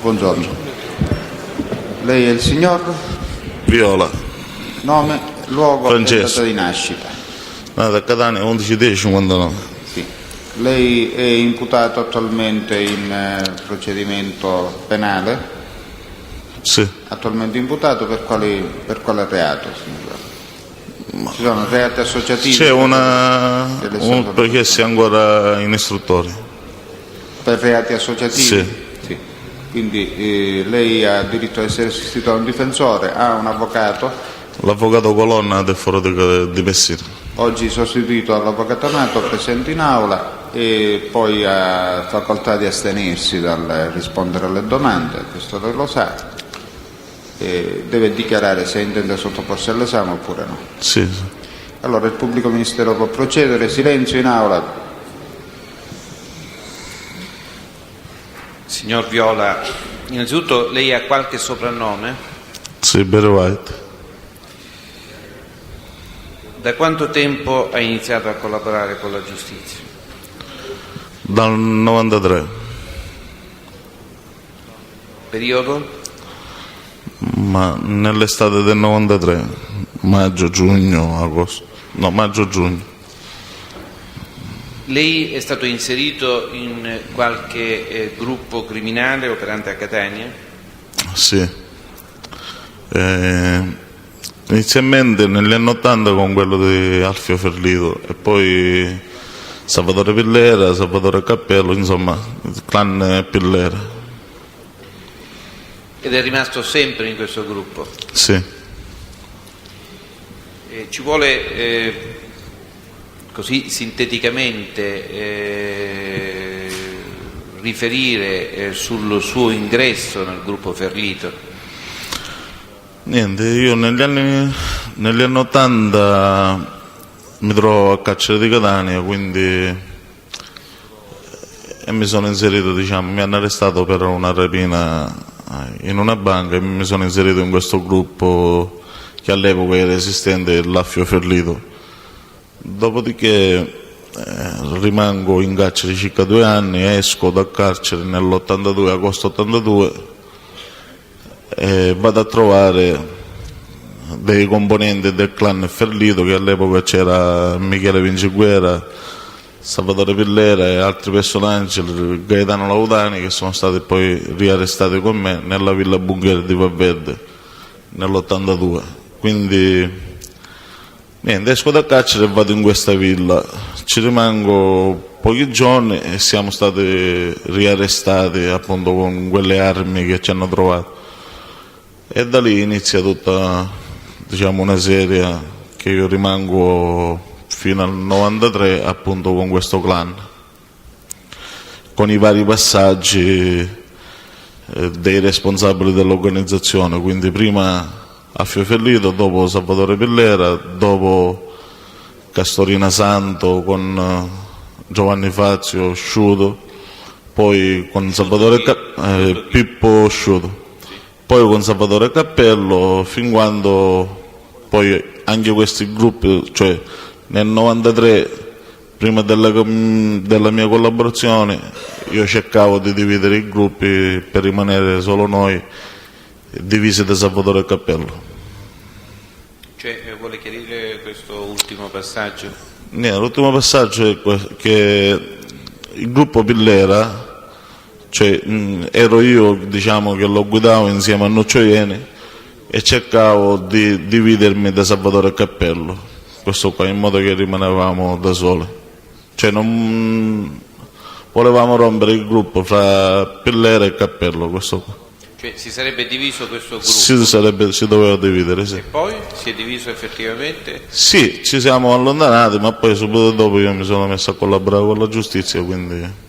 Buongiorno. Lei è il signor? Viola. Nome, luogo Francesco. e data di nascita? Nato a Catania 11/10/59. Sì. Lei è imputato attualmente in procedimento penale? Sì. Attualmente imputato per quale reato, signor? Ci sono reati associativi? C'è perché si è ancora in istruttoria. Per reati associativi? Sì. Sì. Quindi lei ha diritto ad essere assistito da un difensore, ha un avvocato? L'avvocato Colonna del Foro di Messina. Oggi sostituito dall'avvocato Amato, presente in aula, e poi ha facoltà di astenersi dal rispondere alle domande, questo lei lo sa. Deve dichiarare se intende sottoporsi all'esame oppure no. Sì. Allora il pubblico ministero può procedere. Silenzio in aula. Signor Viola, innanzitutto lei ha qualche soprannome? Sì, Barry White. Da quanto tempo ha iniziato a collaborare con la giustizia? Dal 93. Periodo? Ma nell'estate del 93. Maggio, giugno, agosto. No, maggio, giugno. Lei è stato inserito in qualche gruppo criminale operante a Catania? Sì. Inizialmente negli anni 80 con quello di Alfio Ferlito e poi Salvatore Pillera, Salvatore Cappello, insomma, il clan Pillera. Ed è rimasto sempre in questo gruppo? Sì. Ci vuole così sinteticamente riferire sul suo ingresso nel gruppo Ferlito? Niente, io negli anni 80 mi trovo a carcere di Catania, quindi e mi sono inserito, diciamo, mi hanno arrestato per una rapina in una banca e mi sono inserito in questo gruppo che all'epoca era esistente, l'Affio Ferlito. Dopodiché rimango in carcere circa 2 anni, esco dal carcere nell'82, agosto 82, e vado a trovare dei componenti del clan Ferlito, che all'epoca c'era Michele Vinciguerra, Salvatore Pillera e altri personaggi, Gaetano Laudani, che sono stati poi riarrestati con me nella Villa Bunker di Valverde nell'82. Quindi niente, esco dal carcere e vado in questa villa, ci rimango pochi giorni e siamo stati riarrestati appunto con quelle armi che ci hanno trovato, e da lì inizia tutta, diciamo, una serie che io rimango fino al 93 appunto con questo clan, con i vari passaggi dei responsabili dell'organizzazione, quindi prima Affio Ferlito, dopo Salvatore Pillera, dopo Castorina Santo con Giovanni Fazio Sciuto, poi con Salvatore Pippo Sciuto, poi con Salvatore Cappello, fin quando poi anche questi gruppi, cioè nel 93, prima della mia collaborazione, io cercavo di dividere i gruppi per rimanere solo noi, divisi da Salvatore Cappello. Cioè, vuole chiarire questo ultimo passaggio? L'ultimo passaggio è che il gruppo Pillera, cioè ero io, diciamo, che lo guidavo insieme a Nuccio Ieni e cercavo di dividermi da Salvatore Cappello, questo qua, in modo che rimanevamo da soli, cioè non volevamo rompere il gruppo fra Pillera e Cappello, questo qua. Cioè si sarebbe diviso questo gruppo? Si doveva dividere, sì. E poi si è diviso effettivamente? Sì, ci siamo allontanati, ma poi subito dopo io mi sono messo a collaborare con la giustizia, quindi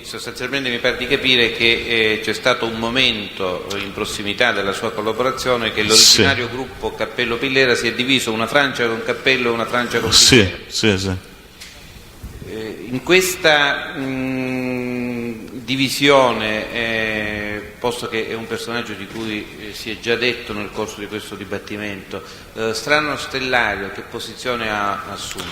sostanzialmente mi pare di capire che c'è stato un momento in prossimità della sua collaborazione che l'originario gruppo Cappello Pillera si è diviso, una Francia con Cappello e una Francia con Pillera. Sì. In questa divisione posto che è un personaggio di cui si è già detto nel corso di questo dibattimento. Strano Stellario, che posizione ha assunto?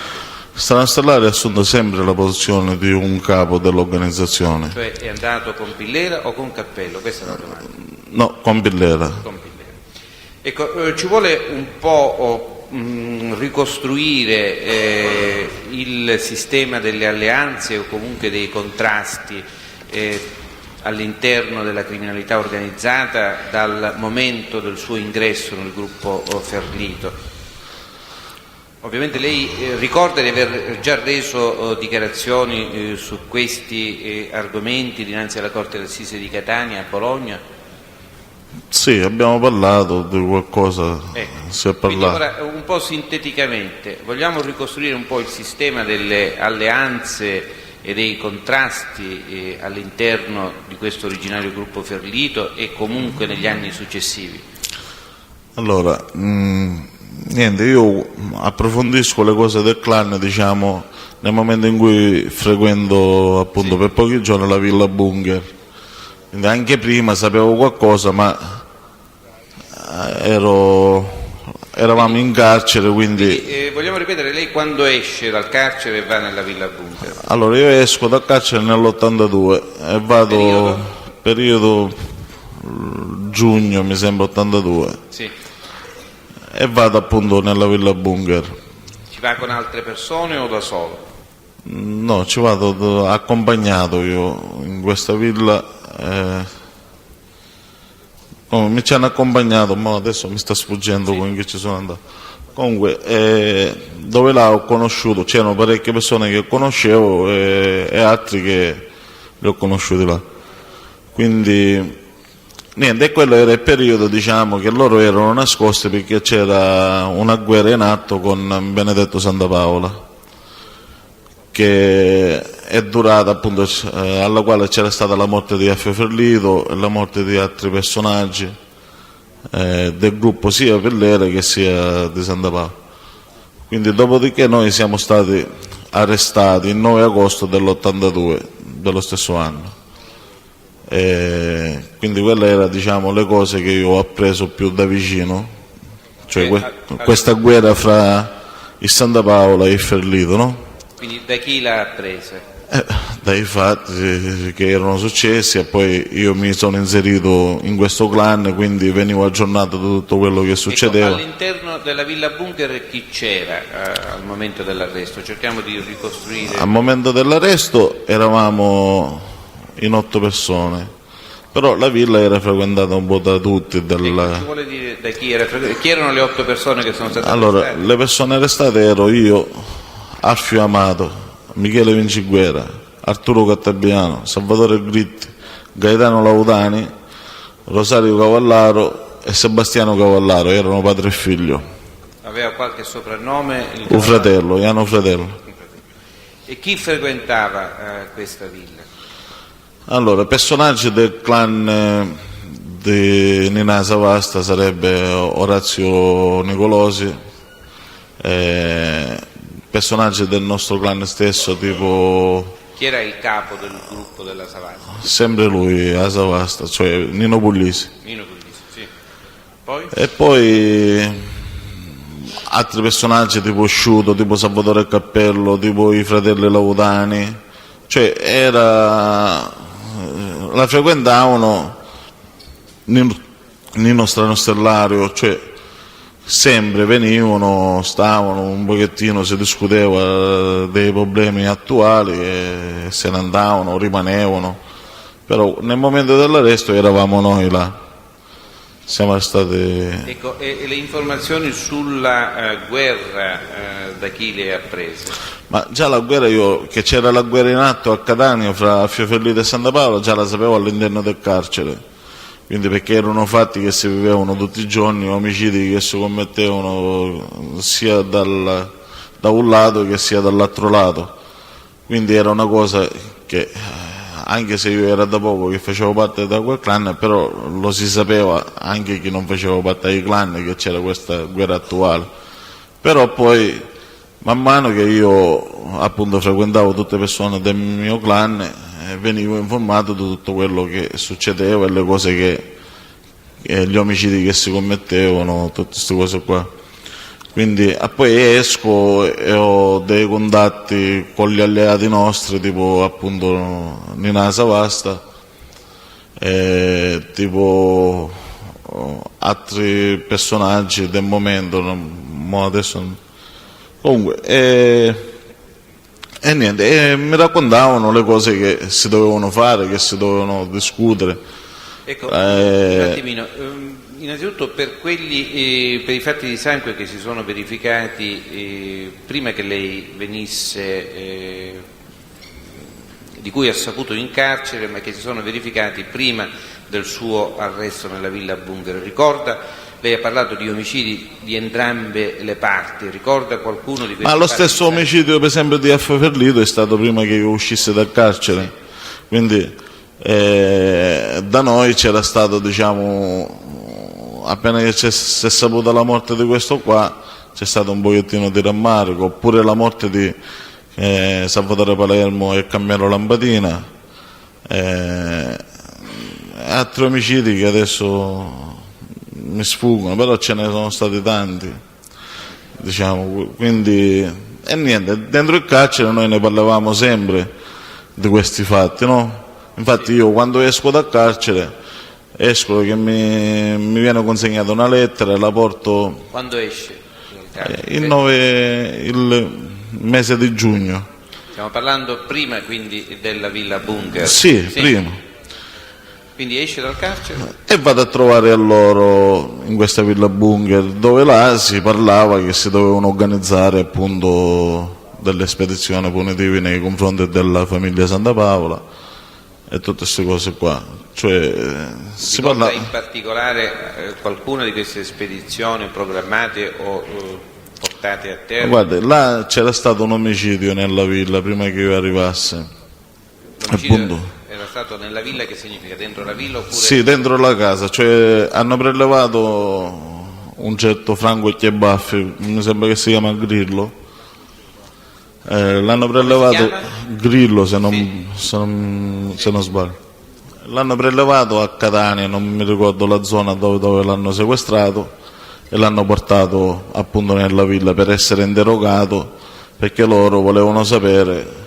Strano Stellario ha assunto sempre la posizione di un capo dell'organizzazione. Cioè è andato con Pillera o con Cappello? Questa è la domanda. No, con Pillera. Con Pillera. Ecco, ci vuole un po' ricostruire il sistema delle alleanze o comunque dei contrasti all'interno della criminalità organizzata dal momento del suo ingresso nel gruppo Ferlito. Ovviamente lei ricorda di aver già reso dichiarazioni su questi argomenti dinanzi alla Corte d'Assise di Catania a Bologna? Sì, abbiamo parlato di qualcosa, si è Quindi parlato. ora un po' sinteticamente, vogliamo ricostruire un po' il sistema delle alleanze e dei contrasti all'interno di questo originario gruppo Ferlito e comunque negli anni successivi? Allora, niente, io approfondisco le cose del clan, diciamo, nel momento in cui frequento appunto per pochi giorni la Villa Bunker. Quindi anche prima sapevo qualcosa, ma eravamo in carcere, quindi... vogliamo ripetere, lei quando esce dal carcere va nella Villa Bunker? Allora, io esco dal carcere nell'82 e vado periodo giugno, mi sembra 82, Sì. e vado appunto nella Villa Bunker. Ci va con altre persone o da solo? No, ci vado accompagnato io in questa villa. Mi ci hanno accompagnato, ma adesso mi sta sfuggendo con chi ci sono andato. Comunque, dove là ho conosciuto, c'erano parecchie persone che conoscevo e altri che li ho conosciuti là. Quindi, niente, e quello era il periodo, diciamo, che loro erano nascosti perché c'era una guerra in atto con Benedetto Santa Paola, che è durata appunto, alla quale c'era stata la morte di F. Ferlito e la morte di altri personaggi del gruppo sia Pillera che sia di Santa Paola. Quindi dopodiché noi siamo stati arrestati il 9 agosto dell'82 dello stesso anno, quindi quelle erano, diciamo, le cose che io ho appreso più da vicino, cioè questa guerra fra il Santa Paola e il Ferlito, no? Quindi da chi l'ha presa? Dai fatti che erano successi, e poi io mi sono inserito in questo clan, quindi venivo aggiornato di tutto quello che succedeva. Ecco, all'interno della Villa Bunker chi c'era al momento dell'arresto? Cerchiamo di ricostruire. Al momento dell'arresto eravamo in 8 persone, però la villa era frequentata un po' da tutti. Ci vuole dire da chi era frequentata? Chi erano le 8 persone che sono state Allora, arrestate? le persone arrestate ero io, Alfio Amato, Michele Vinciguera, Arturo Cattabiano, Salvatore Gritti, Gaetano Laudani, Rosario Cavallaro e Sebastiano Cavallaro, erano padre e figlio. Aveva qualche soprannome? Un fratello, Iano Fratello. E chi frequentava questa villa? Allora, personaggi del clan di Nina Savasta sarebbe Orazio Nicolosi, personaggi del nostro clan stesso, tipo... Chi era il capo del gruppo della Savasta? Sempre lui, a Savasta, cioè Nino Puglisi. Nino Puglisi, sì. Poi? E poi altri personaggi tipo Sciuto, tipo Salvatore Cappello, tipo i fratelli Laudani, cioè la frequentavano Nino Strano Stellario, cioè sempre venivano, stavano un pochettino, si discuteva dei problemi attuali e se ne andavano, rimanevano, però nel momento dell'arresto eravamo noi là. Siamo stati... Ecco, e le informazioni sulla guerra da chi le ha prese? Ma già la guerra, che c'era la guerra in atto a Catania fra Ferlito e Santa Paola, già la sapevo all'interno del carcere. Quindi perché erano fatti che si vivevano tutti i giorni, omicidi che si commettevano sia da un lato che sia dall'altro lato. Quindi era una cosa che, anche se io era da poco che facevo parte da quel clan, però lo si sapeva anche chi non faceva parte dei clan che c'era questa guerra attuale. Però poi, man mano che io appunto frequentavo tutte le persone del mio clan, venivo informato di tutto quello che succedeva e le cose gli omicidi che si commettevano, tutte queste cose qua. Quindi poi esco e ho dei contatti con gli alleati nostri, tipo appunto Nina Savasta, tipo altri personaggi del momento, adesso comunque, e niente, mi raccontavano le cose che si dovevano fare, che si dovevano discutere. Ecco, un attimino, innanzitutto per i fatti di sangue che si sono verificati prima che lei venisse, di cui ha saputo in carcere, ma che si sono verificati prima del suo arresto nella Villa Bunker, ricorda? Lei ha parlato di omicidi di entrambe le parti, ricorda qualcuno di questi? Ma lo stesso omicidio, per esempio, di F. Ferlito è stato prima che io uscisse dal carcere, sì. Quindi da noi c'era stato, diciamo, appena che si è saputa la morte di questo qua, c'è stato un pochettino di rammarico, oppure la morte di Salvatore Palermo e Cambiano Lampadina, altri omicidi che adesso mi sfuggono, però ce ne sono stati tanti, diciamo, quindi, e niente, dentro il carcere noi ne parlavamo sempre di questi fatti, no? Infatti io quando esco dal carcere, esco che mi viene consegnata una lettera, la porto... Quando esce? Il mese di giugno. Stiamo parlando prima quindi della Villa Bunker? Sì, prima. Quindi esce dal carcere? E vado a trovare a loro in questa Villa Bunker, dove là si parlava che si dovevano organizzare appunto delle spedizioni punitive nei confronti della famiglia Santa Paola e tutte queste cose qua. Cioè, si parla in particolare qualcuna di queste spedizioni programmate o portate a terra? Guarda, là c'era stato un omicidio nella villa prima che io arrivasse. Appunto. Era stato nella villa, che significa dentro la villa oppure? Sì, dentro la casa, cioè hanno prelevato un certo Franco Chiebaffi, mi sembra che si chiama Grillo, l'hanno prelevato Grillo se non sbaglio, l'hanno prelevato a Catania, non mi ricordo la zona dove l'hanno sequestrato e l'hanno portato appunto nella villa per essere interrogato, perché loro volevano sapere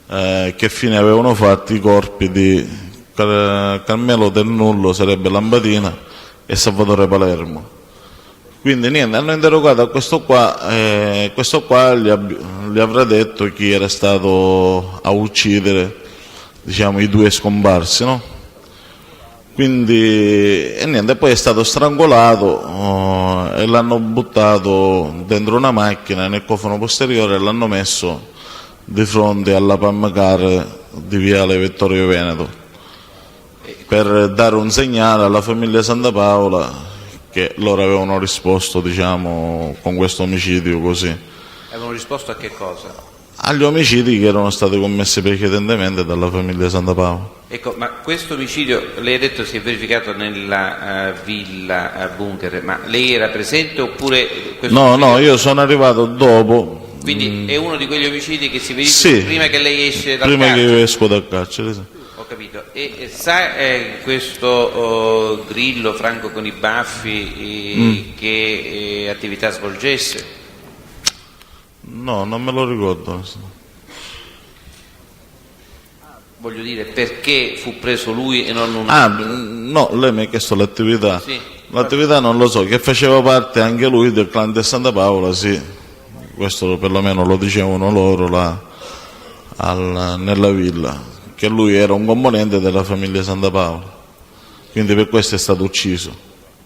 che fine avevano fatto i corpi di Carmelo Del Nullo, sarebbe Lampadina, e Salvatore Palermo. Quindi niente, hanno interrogato a questo qua gli avrà detto chi era stato a uccidere, diciamo, i due scomparsi, no? Quindi niente, poi è stato strangolato e l'hanno buttato dentro una macchina nel cofano posteriore e l'hanno messo di fronte alla Pammacar di Viale Vittorio Veneto per dare un segnale alla famiglia Santa Paola che loro avevano risposto, diciamo, con questo omicidio così. Avevano risposto a che cosa? Agli omicidi che erano stati commessi precedentemente dalla famiglia Santa Paola. Ecco, ma questo omicidio, lei ha detto, si è verificato nella Villa Bunker, ma lei era presente oppure... No, io sono arrivato dopo. Quindi è uno di quegli omicidi che si verificano prima che lei esce dal carcere? Prima che io esco dal carcere, sì. Ho capito. E sa questo Grillo, Franco con i baffi, che attività svolgesse? No, non me lo ricordo. Voglio dire, perché fu preso lui e non un altro? No, lei mi ha chiesto l'attività. Sì. L'attività non lo so, che faceva parte anche lui del clan di Santa Paola, sì. Questo perlomeno lo dicevano loro là nella villa, che lui era un componente della famiglia Santa Paola, quindi per questo è stato ucciso,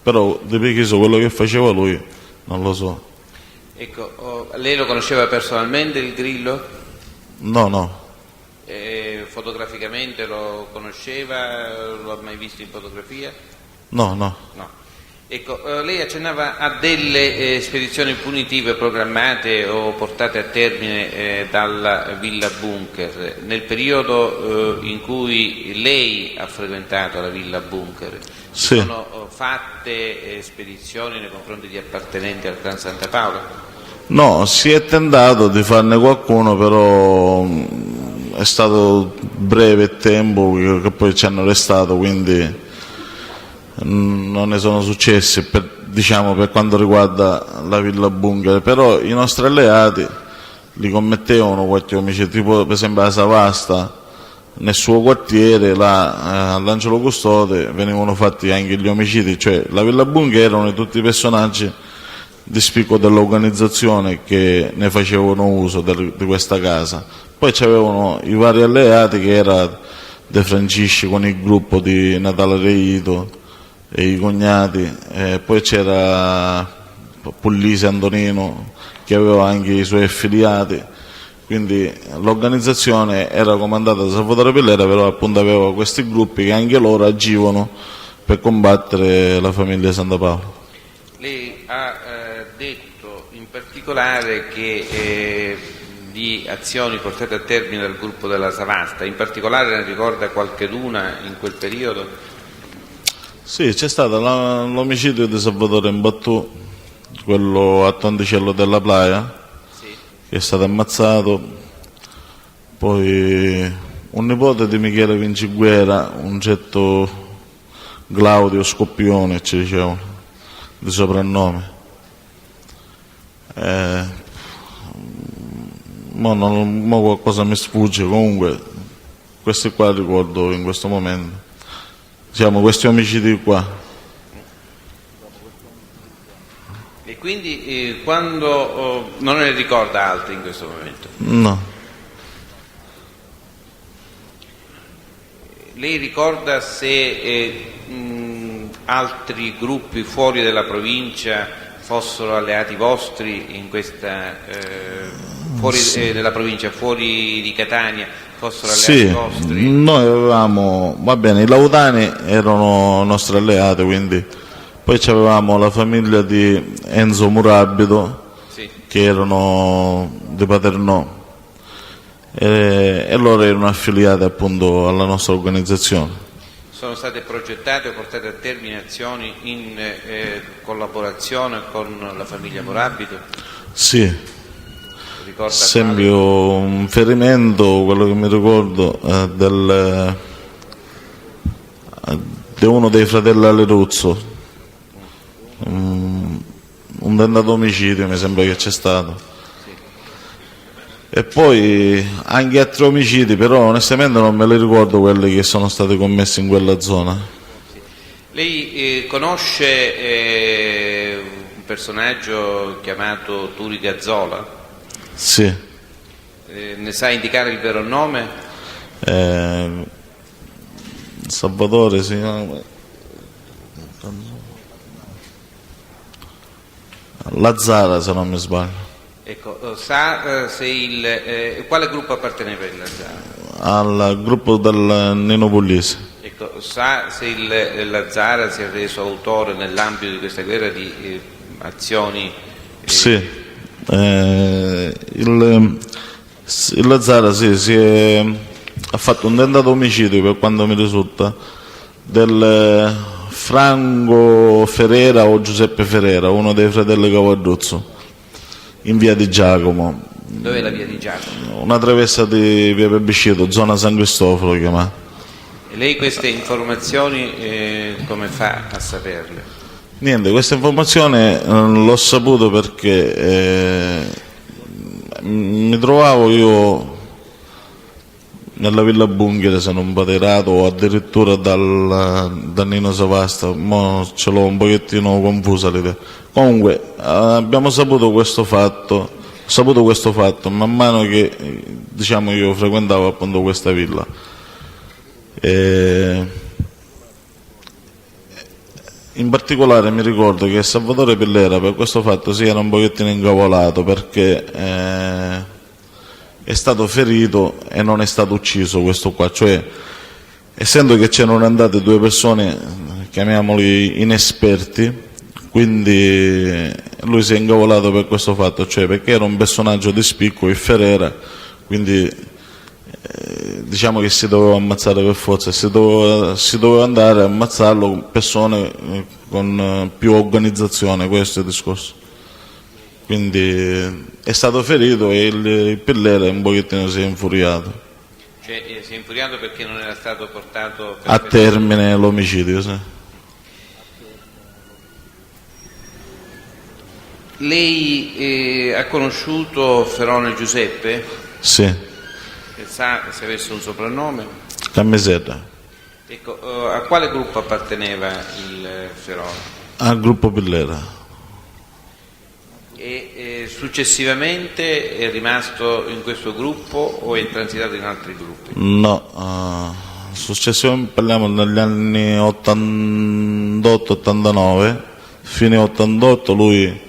però di preciso quello che faceva lui non lo so. Ecco, lei lo conosceva personalmente il Grillo? No. Fotograficamente lo conosceva? Lo ha mai visto in fotografia? No. Ecco, lei accennava a delle spedizioni punitive programmate o portate a termine dalla Villa Bunker. Nel periodo in cui lei ha frequentato la Villa Bunker, sì, sono fatte spedizioni nei confronti di appartenenti al clan Santa Paola? No, si è tentato di farne qualcuno, però è stato breve il tempo che poi ci hanno arrestato, quindi non ne sono successi per quanto riguarda la Villa Bunker, però i nostri alleati li commettevano qualche omicidio, tipo per esempio a Savasta, nel suo quartiere, là all'Angelo Custode, venivano fatti anche gli omicidi, cioè la Villa Bunker erano tutti i personaggi di spicco dell'organizzazione che ne facevano uso di questa casa. Poi c'avevano i vari alleati che era De Francisci con il gruppo di Natale Reito e i cognati, poi c'era Puglisi Antonino che aveva anche i suoi affiliati, quindi l'organizzazione era comandata da Salvatore Pillera, però appunto aveva questi gruppi che anche loro agivano per combattere la famiglia Santapaolo. Lei ha detto in particolare che di azioni portate a termine dal gruppo della Savasta, in particolare ne ricorda qualcheduna in quel periodo? Sì, c'è stato l'omicidio di Salvatore Imbattù, quello a Tonticello della Playa, Sì. che è stato ammazzato, poi un nipote di Michele Vinciguerra, un certo Claudio Scoppione ci dicevano di soprannome. Mo qualcosa mi sfugge, comunque questi qua ricordo in questo momento, diciamo questi omicidi qua. E quindi quando non ne ricorda altri in questo momento? No. Lei ricorda se altri gruppi fuori dalla provincia fossero alleati vostri in questa fuori della provincia, fuori di Catania, fossero alleati vostri? Noi avevamo, va bene, i Lautani erano nostri alleati, quindi poi avevamo la famiglia di Enzo Murabido, Sì. che erano di Paternò, e loro erano affiliati appunto alla nostra organizzazione. Sono state progettate o portate a termine azioni in collaborazione con la famiglia Murabido? Sì, Ricorda esempio un ferimento, quello che mi ricordo, di uno dei fratelli Aleruzzo, un tentato omicidio mi sembra che c'è stato. E poi anche altri omicidi, però onestamente non me li ricordo quelli che sono stati commessi in quella zona. Lei conosce un personaggio chiamato Turi Gazzola? Sì. Ne sa indicare il vero nome? Salvatore si chiama Lazzara, se non mi sbaglio. Ecco, sa se quale gruppo apparteneva il Lazzara? Al gruppo del Nino Puglisi. Ecco, sa se il Lazzara si è reso autore nell'ambito di questa guerra di azioni? Sì, il Lazzara sì, ha fatto un tentato omicidio, per quanto mi risulta, del Franco Ferrera o Giuseppe Ferrera, uno dei fratelli Cavarduzzo, in via di Giacomo. Dove è la via di Giacomo? Una travessa di via Pebiscito, zona San Cristoforo chiamata. E lei queste informazioni come fa a saperle? Niente, questa informazione l'ho saputo perché mi trovavo io nella Villa Bunker, se non vado errato, o addirittura dal Nino Savasta, mo ce l'ho un pochettino confusa l'idea. Comunque abbiamo saputo questo fatto, man mano che diciamo io frequentavo appunto questa villa. In particolare mi ricordo che Salvatore Pillera per questo fatto si era un pochettino incavolato perché è stato ferito e non è stato ucciso questo qua, cioè essendo che c'erano andate due persone, chiamiamoli inesperti, quindi lui si è incavolato per questo fatto, cioè perché era un personaggio di spicco, il Ferrera, quindi diciamo che si doveva ammazzare per forza, si doveva andare a ammazzarlo persone con più organizzazione, questo è il discorso. Quindi è stato ferito e il Pillera un pochettino si è infuriato. Cioè, si è infuriato perché non era stato portato a termine l'omicidio, sì. Lei ha conosciuto Ferone Giuseppe? Sì, Sa se avesse un soprannome? Camisetta, Ecco, a quale gruppo apparteneva il Ferone? al gruppo Pillera. E successivamente è rimasto in questo gruppo o è transitato in altri gruppi? No, successivamente parliamo degli anni 88-89, fine 88 lui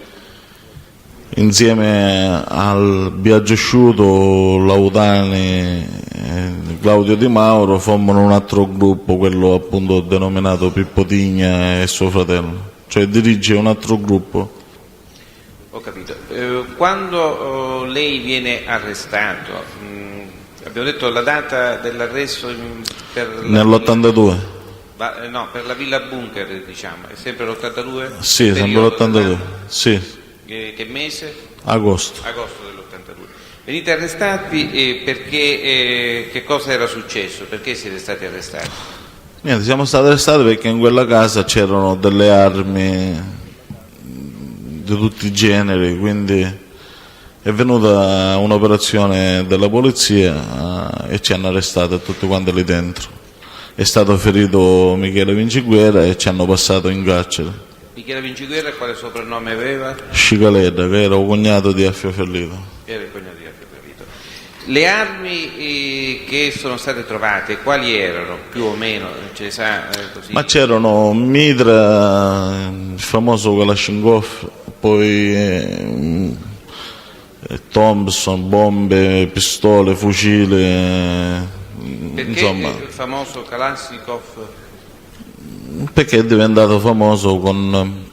insieme al Biaggiasciuto, Lautani, Claudio Di Mauro formano un altro gruppo, quello appunto denominato Pippo Tigna e suo fratello, cioè dirige un altro gruppo. Ho capito. Quando lei viene arrestato, abbiamo detto la data dell'arresto Nell'82? No, per la Villa Bunker, diciamo, è sempre l'82? Sì, sempre l'82, sì. Che mese? Agosto. Agosto dell'82. Venite arrestati perché che cosa era successo? Perché siete stati arrestati? Niente, siamo stati arrestati perché in quella casa c'erano delle armi di tutti i generi, quindi è venuta un'operazione della polizia e ci hanno arrestato tutti quanti lì dentro. È stato ferito Michele Vinciguerra e ci hanno passato in carcere. Michele Vinciguerra quale soprannome aveva? Scicaletta, che era un cognato di Affio Fellito. Era il cognato di Affio Fellito. Le armi che sono state trovate, quali erano? Più o meno, ce ne sa così? Ma c'erano mitra, il famoso Kalashnikov, poi Thompson, bombe, pistole, fucile, Perché insomma. il famoso Kalashnikov? Perché è diventato famoso con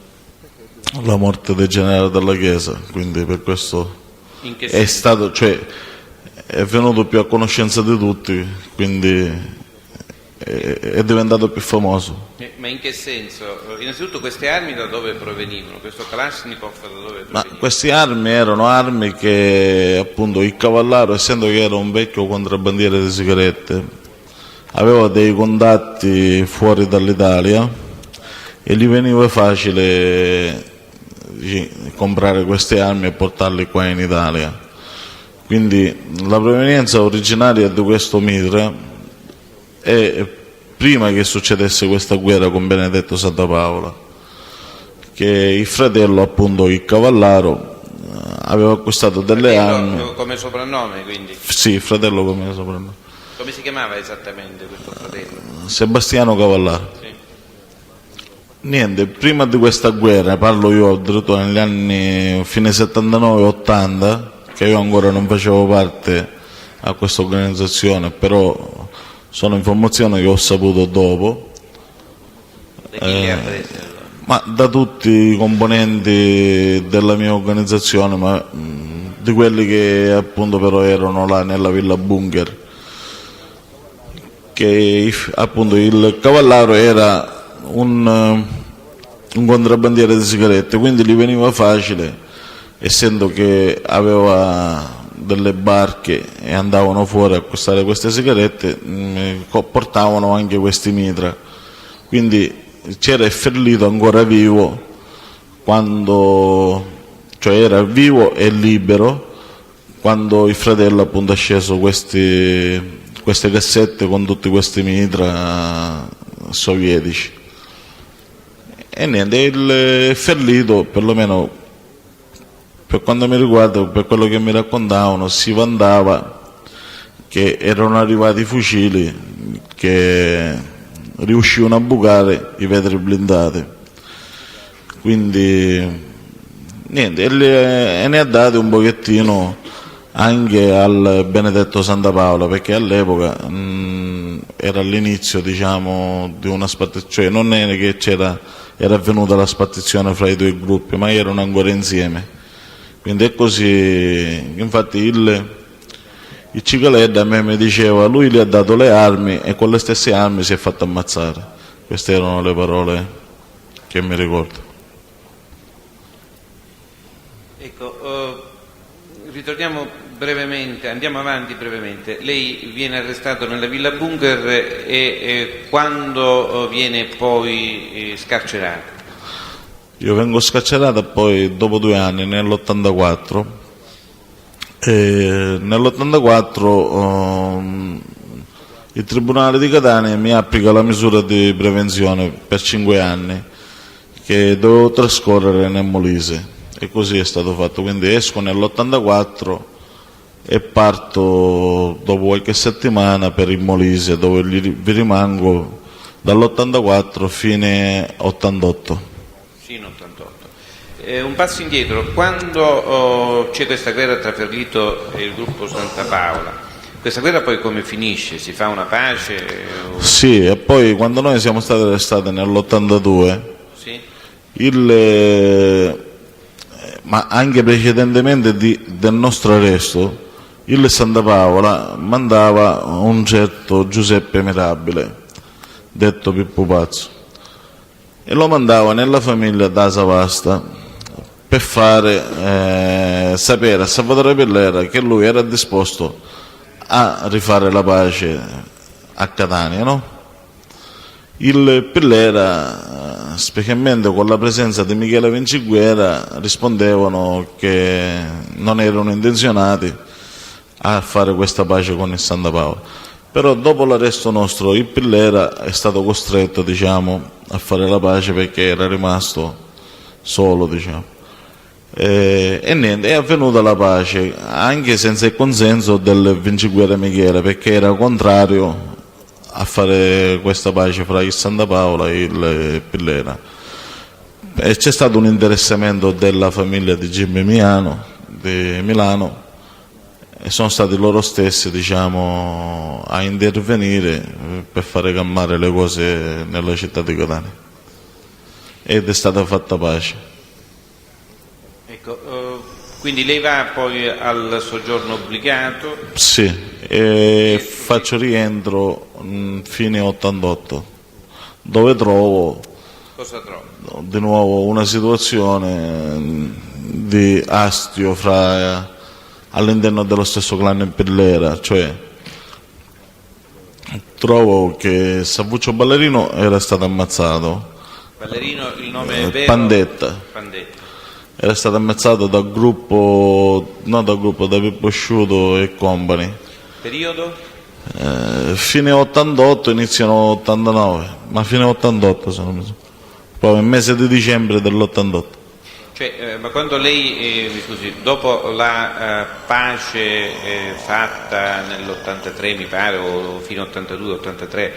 la morte del generale della Chiesa, quindi per questo In che è senso? stato, cioè, è venuto più a conoscenza di tutti, quindi è diventato più famoso. Ma in che senso? Innanzitutto queste armi da dove provenivano? Questo Kalashnikov da dove Ma proveniva? queste armi erano armi che appunto il Cavallaro, essendo che era un vecchio contrabbandiere di sigarette, aveva dei contatti fuori dall'Italia e gli veniva facile comprare queste armi e portarle qua in Italia. Quindi la provenienza originaria di questo mitra è prima che succedesse questa guerra con Benedetto Santa Paola, che il fratello, appunto il Cavallaro, aveva acquistato delle armi. Come soprannome, quindi? Sì, il fratello come soprannome. Come si chiamava esattamente questo fratello? Sebastiano Cavallaro. Sì. Niente, prima di questa guerra, parlo io addirittura negli anni fine 79-80, che io ancora non facevo parte a questa organizzazione, però sono informazioni che ho saputo dopo, Da chi le ha prese allora? ma da tutti i componenti della mia organizzazione, ma di quelli che appunto però erano là nella Villa Bunker, che appunto il Cavallaro era un contrabbandiere di sigarette, quindi gli veniva facile, essendo che aveva delle barche e andavano fuori a acquistare queste sigarette, portavano anche questi mitra, quindi c'era il Ferlito ancora vivo quando, cioè era vivo e libero quando il fratello appunto ha sceso queste cassette con tutti questi mitra sovietici. E niente, il Ferlito, perlomeno per quanto mi riguarda, per quello che mi raccontavano, si vantava che erano arrivati i fucili che riuscivano a bucare i vetri blindati. Quindi niente, e ne ha dati un pochettino anche al Benedetto Santa Paola, perché all'epoca era all'inizio, diciamo, di una spartizione, cioè non è che era avvenuta la spartizione fra i due gruppi, ma erano ancora insieme. Quindi è così. Infatti il Cicaletta a me mi diceva, lui gli ha dato le armi e con le stesse armi si è fatto ammazzare. Queste erano le parole che mi ricordo. Ecco, ritorniamo brevemente, andiamo avanti brevemente. Lei viene arrestato nella Villa Bunker e quando viene poi scarcerato? Io vengo scarcerato poi dopo 2 anni, nell'84. Nell'84 il Tribunale di Catania mi applica la misura di prevenzione per 5 anni che dovevo trascorrere nel Molise, e così è stato fatto. Quindi esco nell'84 e parto dopo qualche settimana per il Molise, dove vi rimango dall'84 fine 88. Sì, 88. Un passo indietro, quando c'è questa guerra tra Ferlito e il gruppo Santa Paola, questa guerra poi come finisce? Si fa una pace? Sì, e poi quando noi siamo stati arrestati nell'82, Sì? ma anche precedentemente del nostro arresto, il Santa Paola mandava un certo Giuseppe Mirabile, detto Pippo Pazzo, e lo mandava nella famiglia da Savasta per fare sapere a Salvatore Pillera che lui era disposto a rifare la pace a Catania, no? Il Pillera, specialmente con la presenza di Michele Vinciguerra, rispondevano che non erano intenzionati a fare questa pace con il Santa Paola. Però dopo l'arresto nostro il Pillera è stato costretto, diciamo, a fare la pace perché era rimasto solo, diciamo. E niente, è avvenuta la pace anche senza il consenso del Vinciguerra Michele, perché era contrario a fare questa pace fra il Santa Paola e il Pillera. E c'è stato un interessamento della famiglia di Jimmy Miano di Milano, e sono stati loro stessi, diciamo, a intervenire per fare calmare le cose nella città di Catania, ed è stata fatta pace. Ecco, quindi lei va poi al soggiorno obbligato? Sì, e faccio rientro fine 88, dove trovo Cosa trovo? di nuovo una situazione di astio all'interno dello stesso clan Pillera, cioè trovo che Savuccio Ballerino era stato ammazzato, Ballerino, il nome è vero? Pandetta. Era stato ammazzato da Pippo Sciuto e company. Periodo? Fine 88, iniziano 89, ma fine 88 se non mi sbaglio. Poi il mese di dicembre dell'88. Cioè, ma quando lei, mi scusi, dopo la pace fatta nell'83 mi pare, o fino all'82-83,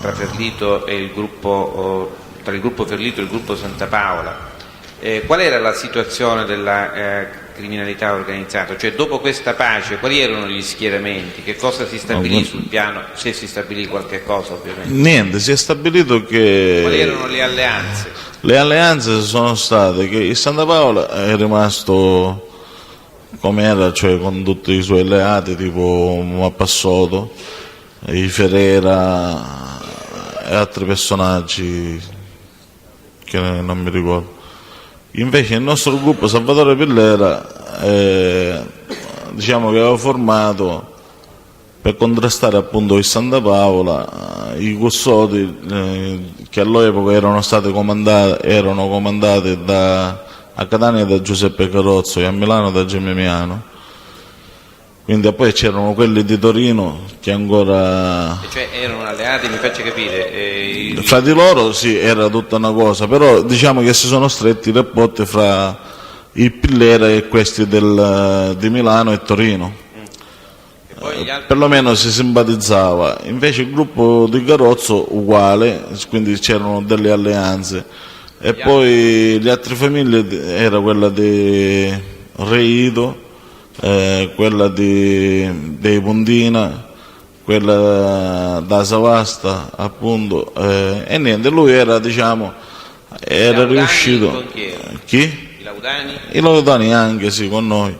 tra Ferlito e il gruppo, tra il gruppo Ferlito e il gruppo Santa Paola, qual era la situazione della criminalità organizzata? Cioè, dopo questa pace, quali erano gli schieramenti? Che cosa si stabilì sul piano? Se si stabilì qualche cosa, ovviamente. Niente, si è stabilito che... Quali erano le alleanze? Le alleanze sono state che il Santa Paola è rimasto come era, cioè con tutti i suoi alleati, tipo Mappassotto, i Ferrera e altri personaggi che non mi ricordo. Invece il nostro gruppo Salvatore Pillera, diciamo che aveva formato per contrastare appunto il Santa Paola i custodi che all'epoca erano comandati a Catania da Giuseppe Carrozzo e a Milano da Gemimiano. Quindi poi c'erano quelli di Torino che ancora... Cioè erano alleati, mi faccia capire. Fra di loro sì, era tutta una cosa, però diciamo che si sono stretti i rapporti fra il Pillera e questi di Milano e Torino. E poi gli altri... Perlomeno si simpatizzava. Invece il gruppo di Carrozzo uguale, quindi c'erano delle alleanze. E poi le altre famiglie era quella di Reito, quella dei Pondina, quella da Savasta appunto, e niente, lui era, diciamo, era riuscito. Chi? I Laudani? I Laudani anche, sì, con noi.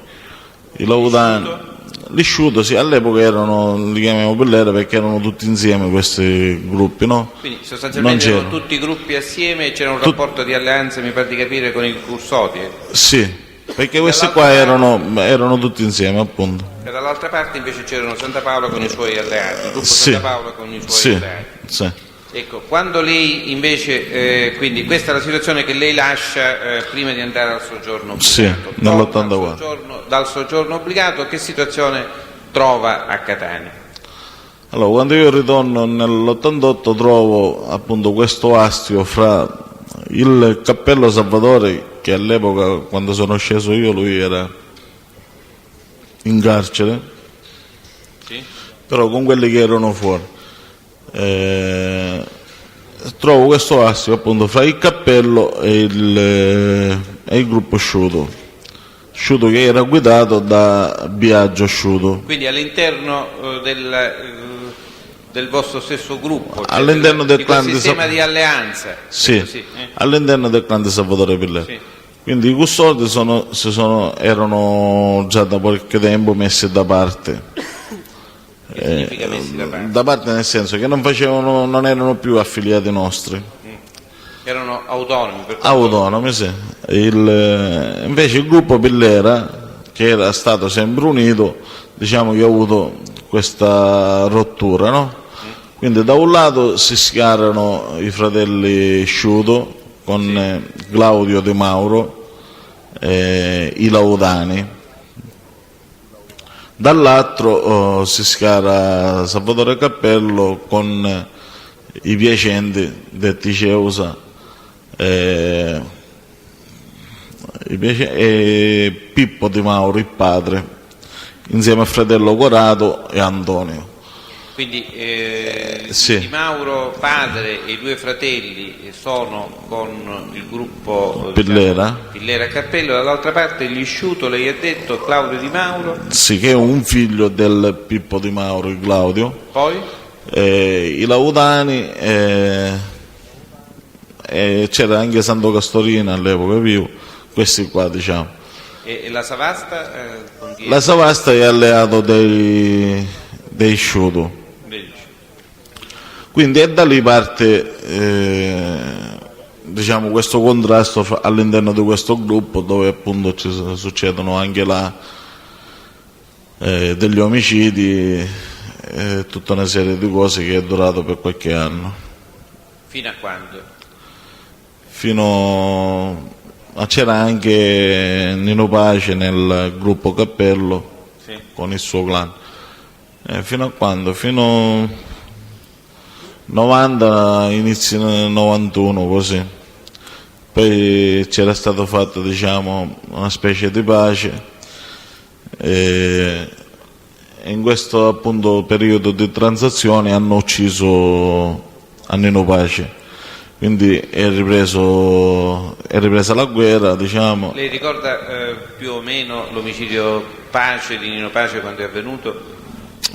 I Laudani. Lisciuto, sì, all'epoca li chiamiamo Pillera perché erano tutti insieme questi gruppi, no? Quindi sostanzialmente erano tutti i gruppi assieme e c'era un rapporto di alleanza, mi pare di capire, con i Cursoti? Sì. perché questi qua erano tutti insieme, appunto. E dall'altra parte invece c'erano Santa Paola con i suoi alleati, il gruppo Sì. Santa Paola con i suoi Sì, alleati. sì. Ecco, quando lei invece, quindi questa è la situazione che lei lascia prima di andare al soggiorno obbligato. Sì, nell'84. Dal soggiorno obbligato, che situazione trova a Catania? Allora, quando io ritorno nell'88 trovo appunto questo astio fra il Cappello Salvatore, che all'epoca quando sono sceso io lui era in carcere, Sì? però con quelli che erano fuori. Trovo questo astio appunto fra il Cappello e il gruppo Sciuto che era guidato da Biagio Sciuto. Quindi all'interno del vostro stesso gruppo, cioè All'interno del di quel clan di sistema di alleanza. Sì, Così, all'interno del clan di Salvatore Pillera. Sì. Quindi i custodi erano già da qualche tempo messi da parte. Che significa messi da parte? Da parte nel senso che non erano più affiliati nostri. Erano autonomi. Per quanto- Autonomi, sì. Invece il gruppo Pillera, che era stato sempre unito, diciamo che ha avuto questa rottura, no? Quindi da un lato si schiarano i fratelli Sciuto con Claudio Di Mauro, i Laudani. Dall'altro si schiara Salvatore Cappello con i Piacenti, detti Ceusa, e Pippo Di Mauro, il padre, insieme al fratello Corrado e Antonio. Quindi Sì. Di Mauro padre e i due fratelli sono con il gruppo Pillera? Pillera Cappello, dall'altra parte gli Sciuto, lei ha detto, Claudio Di Mauro, Sì, che è un figlio del Pippo Di Mauro, il Claudio, poi i Laudani, c'era anche Santo Castorina all'epoca vivo, questi qua diciamo. e la Savasta con chi è? La Savasta è alleato dei Sciuto. Quindi è da lì parte diciamo questo contrasto all'interno di questo gruppo, dove appunto succedono anche degli omicidi, tutta una serie di cose che è durato per qualche anno. Fino a quando? Ma c'era anche Nino Pace nel gruppo Cappello, Sì. con il suo clan. Fino a quando? Fino 90, inizio 91, così. Poi c'era stato fatto, diciamo, una specie di pace, e in questo appunto periodo di transazione hanno ucciso Nino Pace, quindi è ripresa la guerra, diciamo. Lei ricorda più o meno l'omicidio Pace di Nino Pace quando è avvenuto?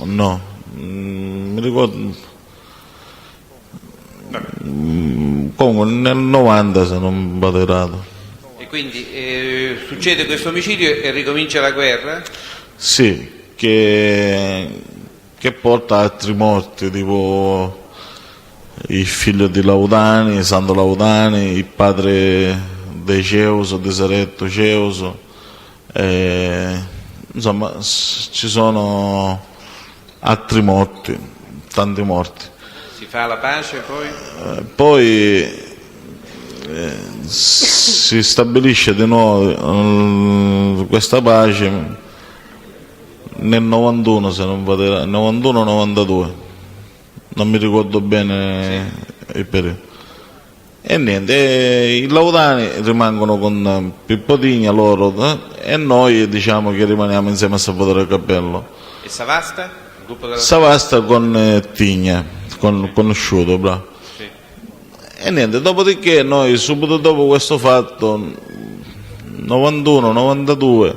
No, mi ricordo. Comunque nel 90, se non vado errato. E quindi succede questo omicidio e ricomincia la guerra? Sì, che porta altri morti, tipo il figlio di Laudani, Santo Laudani, il padre di Ceuso, di Saretto Ceuso, insomma ci sono altri morti, tanti morti. Si fa la pace poi? Poi si stabilisce di nuovo questa pace nel 91, se non vado errato, 91-92, non mi ricordo bene il periodo. E niente, i Laudani rimangono con Pippo Tigna, loro, e noi diciamo che rimaniamo insieme a Salvatore Cappello. E Savasta? Il gruppo della Savasta con Tigna, con Sciuto, bravo. Sì. E niente, dopodiché noi subito dopo questo fatto, 91-92,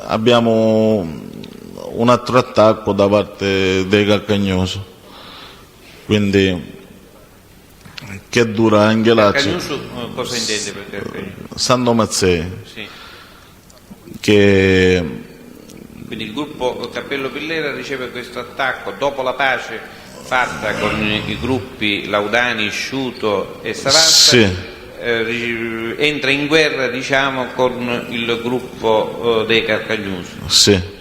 abbiamo un altro attacco da parte dei Calcagnoso, quindi che dura anche là. Cagnuso cosa intende per Calcagnoso? Santo Mazzei, Sì. che Quindi il gruppo Cappello Pillera riceve questo attacco dopo la pace fatta con i gruppi Laudani, Sciuto e Savasta. sì, entra in guerra, diciamo, con il gruppo dei Carcagnosi. Sì.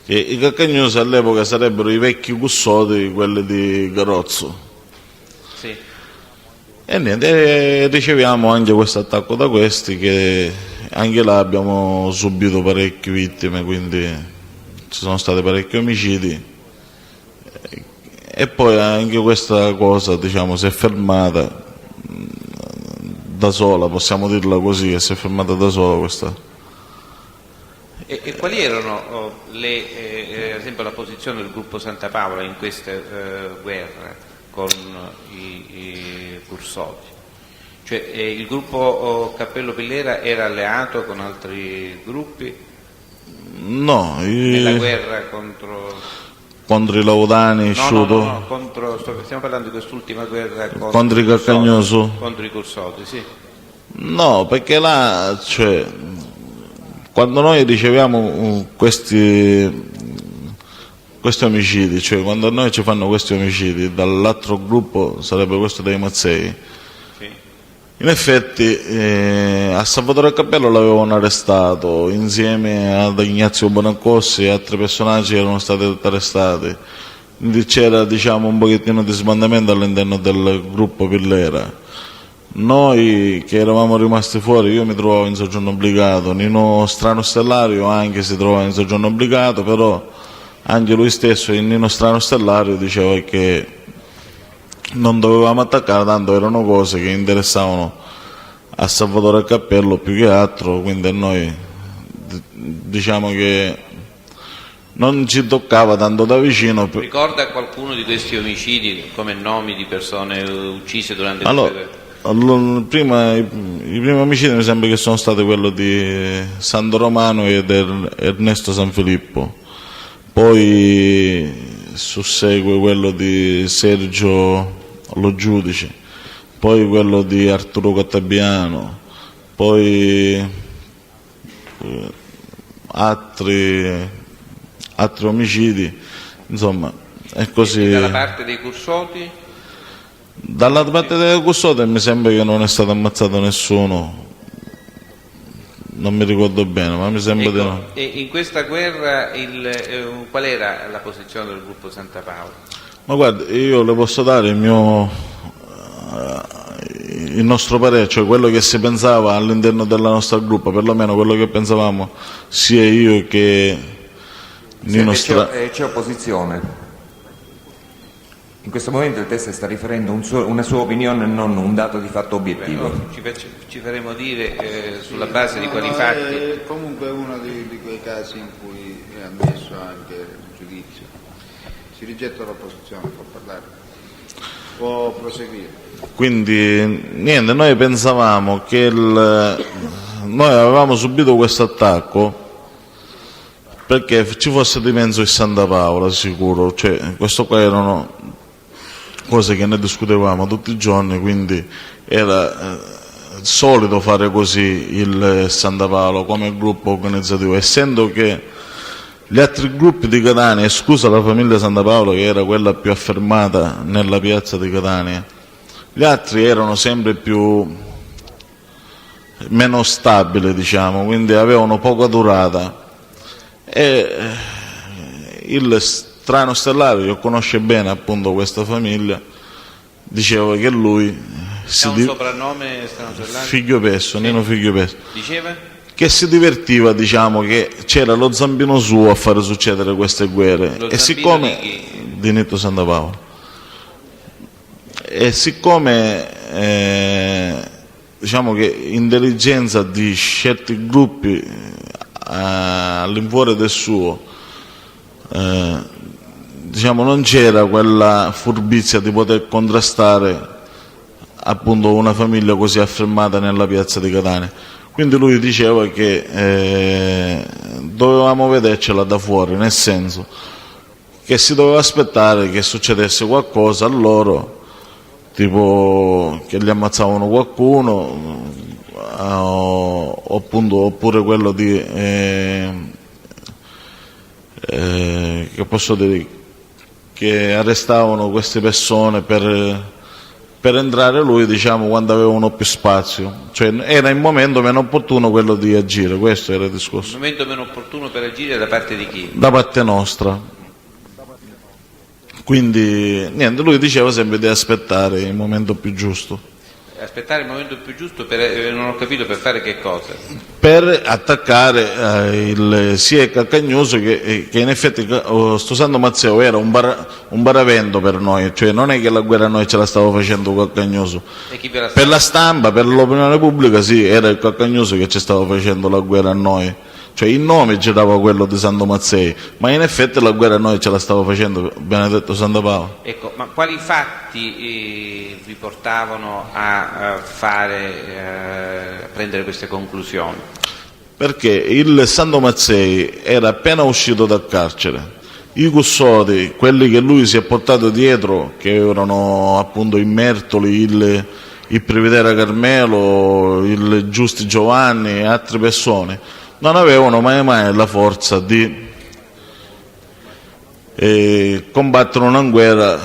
E i Carcagnosi all'epoca sarebbero i vecchi custodi, quelli di Garozzo. Sì. E niente, riceviamo anche questo attacco da questi, che anche là abbiamo subito parecchie vittime, quindi ci sono stati parecchi omicidi. E poi anche questa cosa, diciamo, si è fermata da sola, possiamo dirla così, che si è fermata da sola questa. E quali erano ad esempio la posizione del gruppo Santa Paola in queste guerre con i Cursoti? Cioè il gruppo Cappello Pillera era alleato con altri gruppi No, nella guerra contro i Laudani, Sciuto, stiamo parlando di quest'ultima guerra contro i Carcagnosi. contro i Cursoti, sì. No, perché là, cioè, quando noi riceviamo questi omicidi, cioè quando a noi ci fanno questi omicidi, dall'altro gruppo sarebbe questo dei Mazzei, Sì. in effetti a Salvatore Cappello l'avevano arrestato insieme ad Ignazio Bonaccossi e altri personaggi erano stati arrestati. Quindi c'era, diciamo, un pochettino di sbandamento all'interno del gruppo Pillera. Noi che eravamo rimasti fuori, io mi trovavo in soggiorno obbligato, Nino Strano Stellario anche si trovava in soggiorno obbligato, però anche lui stesso, il Nino Strano Stellario, diceva che non dovevamo attaccare, tanto erano cose che interessavano a Salvatore Cappello più che altro, quindi a noi diciamo che non ci toccava tanto da vicino. Ricorda qualcuno di questi omicidi come nomi di persone uccise durante il Allora, i primi omicidi mi sembra che sono stati quello di Sando Romano ed Ernesto Sanfilippo, poi sussegue quello di Sergio Lo Giudice, poi quello di Arturo Cattabiano, poi altri omicidi, insomma, è così. E dalla parte dei Cursoti? Dalla parte delle custode mi sembra che non è stato ammazzato nessuno, non mi ricordo bene, ma mi sembra di no. E in questa guerra qual era la posizione del gruppo Santa Paola? Ma guarda, io le posso dare il nostro parere, cioè quello che si pensava all'interno della nostra gruppo, perlomeno quello che pensavamo sia io che Nino Strano. C'è opposizione. In questo momento il test sta riferendo una sua opinione e non un dato di fatto obiettivo. Ci faremo dire sulla base di quali fatti. È comunque uno di quei casi in cui è ammesso anche il giudizio. Si rigetta l'opposizione, può parlare, può proseguire. Quindi niente, noi pensavamo che noi avevamo subito questo attacco perché ci fosse di mezzo il Santa Paola, sicuro, cioè questo qua erano cose che ne discutevamo tutti i giorni, quindi era solito fare così il Santa Paola come gruppo organizzativo, essendo che gli altri gruppi di Catania, esclusa la famiglia Santa Paola che era quella più affermata nella piazza di Catania, gli altri erano sempre meno stabili, diciamo, quindi avevano poca durata. E il Strano Stellario, che conosce bene appunto questa famiglia, diceva che lui Ha un soprannome Strano Stellario? Figlio Pesso, Nino Figlio Pesso, Diceva? che si divertiva, diciamo, che c'era lo zampino suo a fare succedere queste guerre. Lo E zampino siccome di chi? di Nito Santa Paola, e siccome diciamo che intelligenza di certi gruppi all'infuori del suo, diciamo, non c'era quella furbizia di poter contrastare appunto una famiglia così affermata nella piazza di Catania. Quindi lui diceva che dovevamo vedercela da fuori, nel senso che si doveva aspettare che succedesse qualcosa a loro, tipo che gli ammazzavano qualcuno, oppure quello di che posso dire, che arrestavano queste persone per per entrare lui, diciamo, quando avevano più spazio, cioè era il momento meno opportuno quello di agire, questo era il Il discorso. momento meno opportuno per agire da parte di chi? Da parte nostra. Quindi niente, lui diceva sempre di aspettare il momento più giusto. Aspettare il momento più giusto non ho capito per fare che cosa. Per attaccare sia il Calcagnoso che in effetti sto Santo Mazzeo era un baravento per noi, cioè non è che la guerra noi ce la stava facendo Calcagnoso. E chi ve la Per la stampa, per l'opinione pubblica sì, era il Calcagnoso che ci stava facendo la guerra a noi. Cioè il nome girava quello di Santo Mazzei, ma in effetti la guerra a noi ce la stava facendo Benedetto Santa Paola. Ecco, ma quali fatti vi portavano a prendere queste conclusioni? Perché il Santo Mazzei era appena uscito dal carcere, i custodi, quelli che lui si è portato dietro, che erano appunto i Mertoli, il Privitera Carmelo, il Giusti Giovanni e altre persone, non avevano mai la forza di combattere una guerra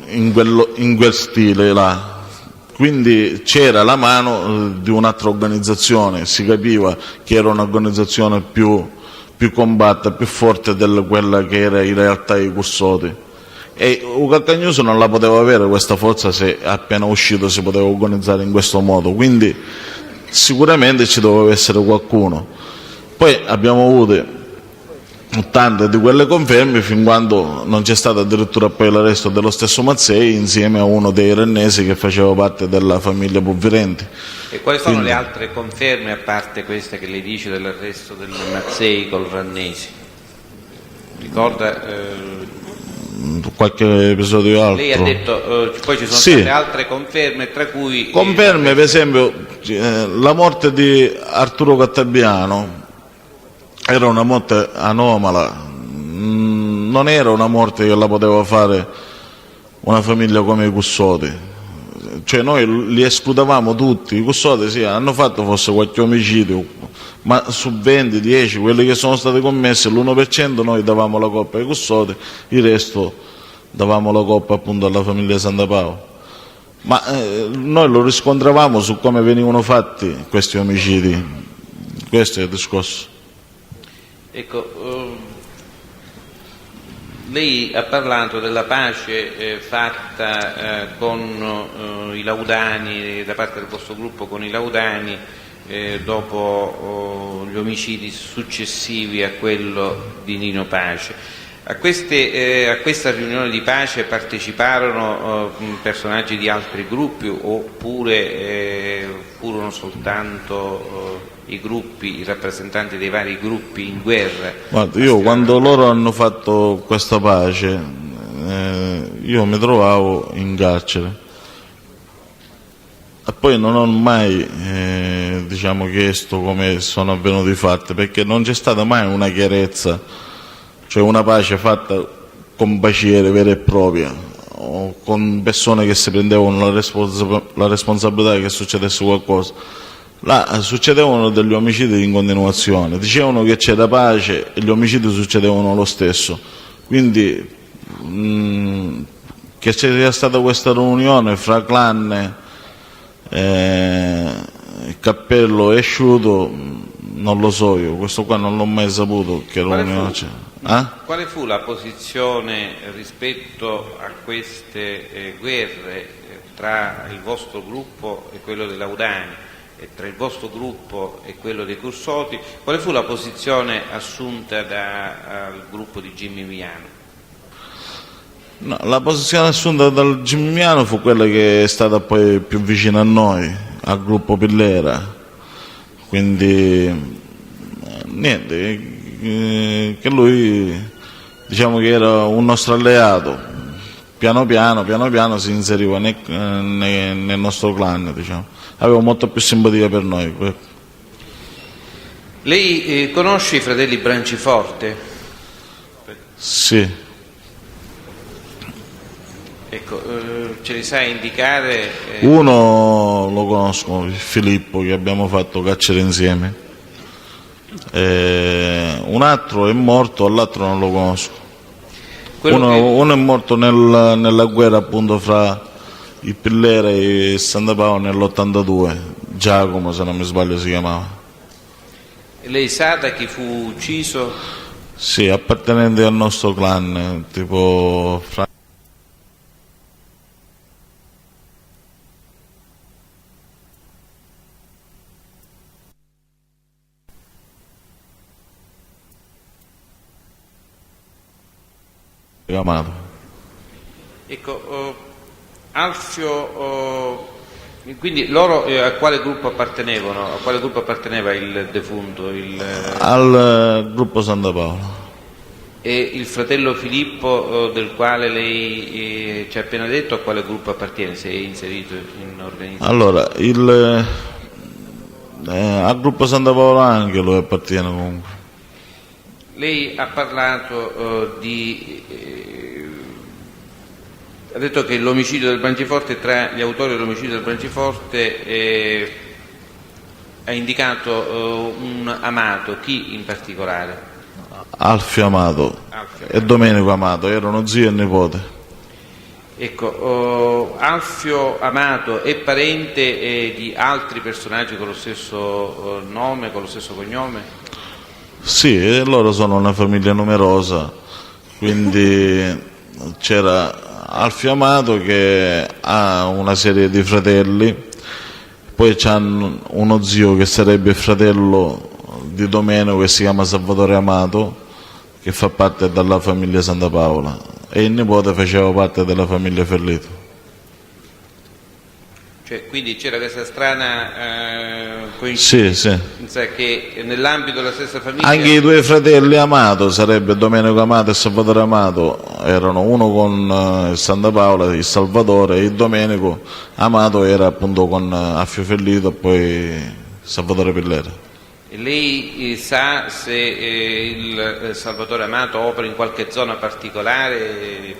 in quel stile là. Quindi c'era la mano di un'altra organizzazione, si capiva che era un'organizzazione più combatta, più forte di quella che era in realtà i custodi. E Calcagnoso non la poteva avere questa forza se appena uscito si poteva organizzare in questo modo, quindi sicuramente ci doveva essere qualcuno. Poi abbiamo avuto tante di quelle conferme fin quando non c'è stato addirittura poi l'arresto dello stesso Mazzei insieme a uno dei rennesi che faceva parte della famiglia Puvvirenti. E quali sono le altre conferme a parte queste che lei dice dell'arresto del Mazzei col Rannesi? Ricorda qualche episodio altro? lei ha detto poi ci sono state altre conferme, tra cui conferme, per esempio la morte di Arturo Cattabiano era una morte anomala, non era una morte che la poteva fare una famiglia come i Custodi, cioè noi li escludevamo tutti. I Custodi sì, hanno fatto forse qualche omicidio, ma su 20, 10 quelli che sono stati commessi, l'1% noi davamo la colpa ai Custodi, il resto davamo la colpa appunto alla famiglia Santa Paola. Ma noi lo riscontravamo su come venivano fatti questi omicidi, questo è il discorso. Ecco, lei ha parlato della pace fatta con i Laudani, da parte del vostro gruppo con i Laudani, dopo gli omicidi successivi a quello di Nino Pace. A questa riunione di pace parteciparono personaggi di altri gruppi oppure furono soltanto i gruppi, i rappresentanti dei vari gruppi in guerra? Guarda, io quando loro hanno fatto questa pace io mi trovavo in carcere e poi non ho mai diciamo chiesto come sono avvenuti i fatti, perché non c'è stata mai una chiarezza, cioè una pace fatta con paciere vera e propria o con persone che si prendevano la responsabilità che succedesse qualcosa. Là succedevano degli omicidi in continuazione, dicevano che c'era pace e gli omicidi succedevano lo stesso, quindi che sia stata questa riunione fra clan, Cappello e Sciuto non lo so, io questo qua non l'ho mai saputo che riunione c'è. Quale fu la posizione rispetto a queste guerre tra il vostro gruppo e quello dei Laudani e tra il vostro gruppo e quello dei Custodi? Quale fu la posizione assunta dal gruppo di Gimignano? No, la posizione assunta dal Gimignano fu quella che è stata poi più vicina a noi, al gruppo Pillera, quindi niente, che lui diciamo che era un nostro alleato, piano piano si inseriva nel nostro clan, diciamo. Aveva molto più simpatia per noi. Lei conosce i fratelli Branciforte? Sì. Ecco, ce li sai indicare? Uno lo conosco, Filippo, che abbiamo fatto carcere insieme. Un altro è morto, l'altro non lo conosco. Uno è morto nella guerra appunto fra i Pillera e Santa Paola nell'82, Giacomo se non mi sbaglio si chiamava. E lei sa da chi fu ucciso? Sì, appartenente al nostro clan, tipo Amato. Ecco, Alfio, quindi loro a quale gruppo appartenevano? A quale gruppo apparteneva il defunto? Al gruppo Santa Paola. E il fratello Filippo, del quale lei ci ha appena detto, a quale gruppo appartiene? Se è inserito in organizzazione? Allora, al gruppo Santa Paola anche lui appartiene comunque. Lei ha parlato ha detto che l'omicidio del Branciforte, tra gli autori dell'omicidio del Branciforte ha indicato un Amato. Chi in particolare? Alfio Amato e Domenico Amato, erano zio e nipote. Ecco, Alfio Amato è parente di altri personaggi con lo stesso nome, con lo stesso cognome? Sì, loro sono una famiglia numerosa, quindi c'era Alfio Amato che ha una serie di fratelli, poi c'ha uno zio che sarebbe il fratello di Domenico che si chiama Salvatore Amato, che fa parte della famiglia Santa Paola, e il nipote faceva parte della famiglia Ferlito. Cioè, quindi c'era questa strana coincidenza che nell'ambito della stessa famiglia... Anche i due fratelli Amato, sarebbe Domenico Amato e Salvatore Amato, erano uno con Santa Paola, il Salvatore, e il Domenico Amato era appunto con Alfio Ferlito e poi Salvatore Pillera. E lei sa se il Salvatore Amato opera in qualche zona particolare?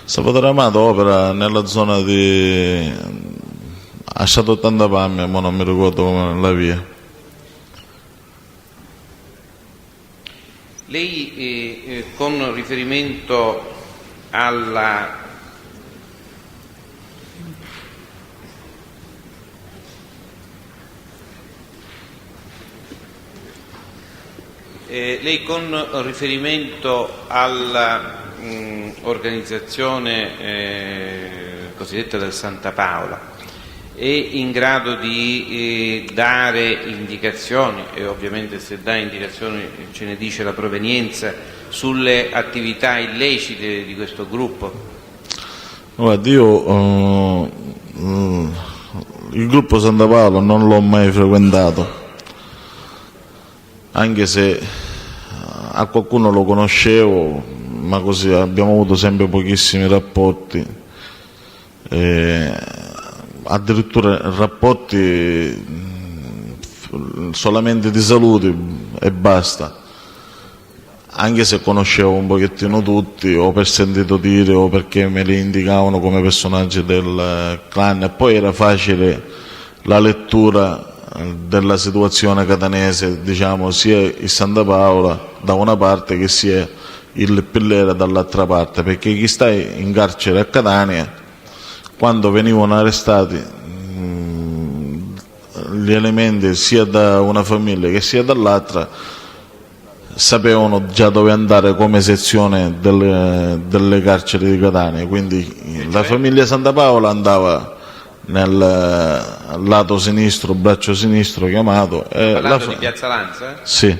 Salvatore Amato opera nella zona di Asciato 80 Pamme, ma non mi ricordo come la via. Lei con riferimento alla alla organizzazione cosiddetta del Santa Paola, è in grado di dare indicazioni, e ovviamente se dà indicazioni ce ne dice la provenienza, sulle attività illecite di questo gruppo? Guarda, io il gruppo Santa Paola non l'ho mai frequentato, anche se a qualcuno lo conoscevo, ma così abbiamo avuto sempre pochissimi rapporti, addirittura rapporti solamente di saluti e basta, anche se conoscevo un pochettino tutti, o per sentito dire o perché me li indicavano come personaggi del clan, e poi era facile la lettura della situazione catanese, diciamo, sia il Santa Paola da una parte che sia il Pillera dall'altra parte, perché chi sta in carcere a Catania, quando venivano arrestati gli elementi sia da una famiglia che sia dall'altra, sapevano già dove andare come sezione delle carceri di Catania, quindi la famiglia Santa Paola andava nel lato sinistro, braccio sinistro chiamato, parlando di Piazza Lanza? Sì,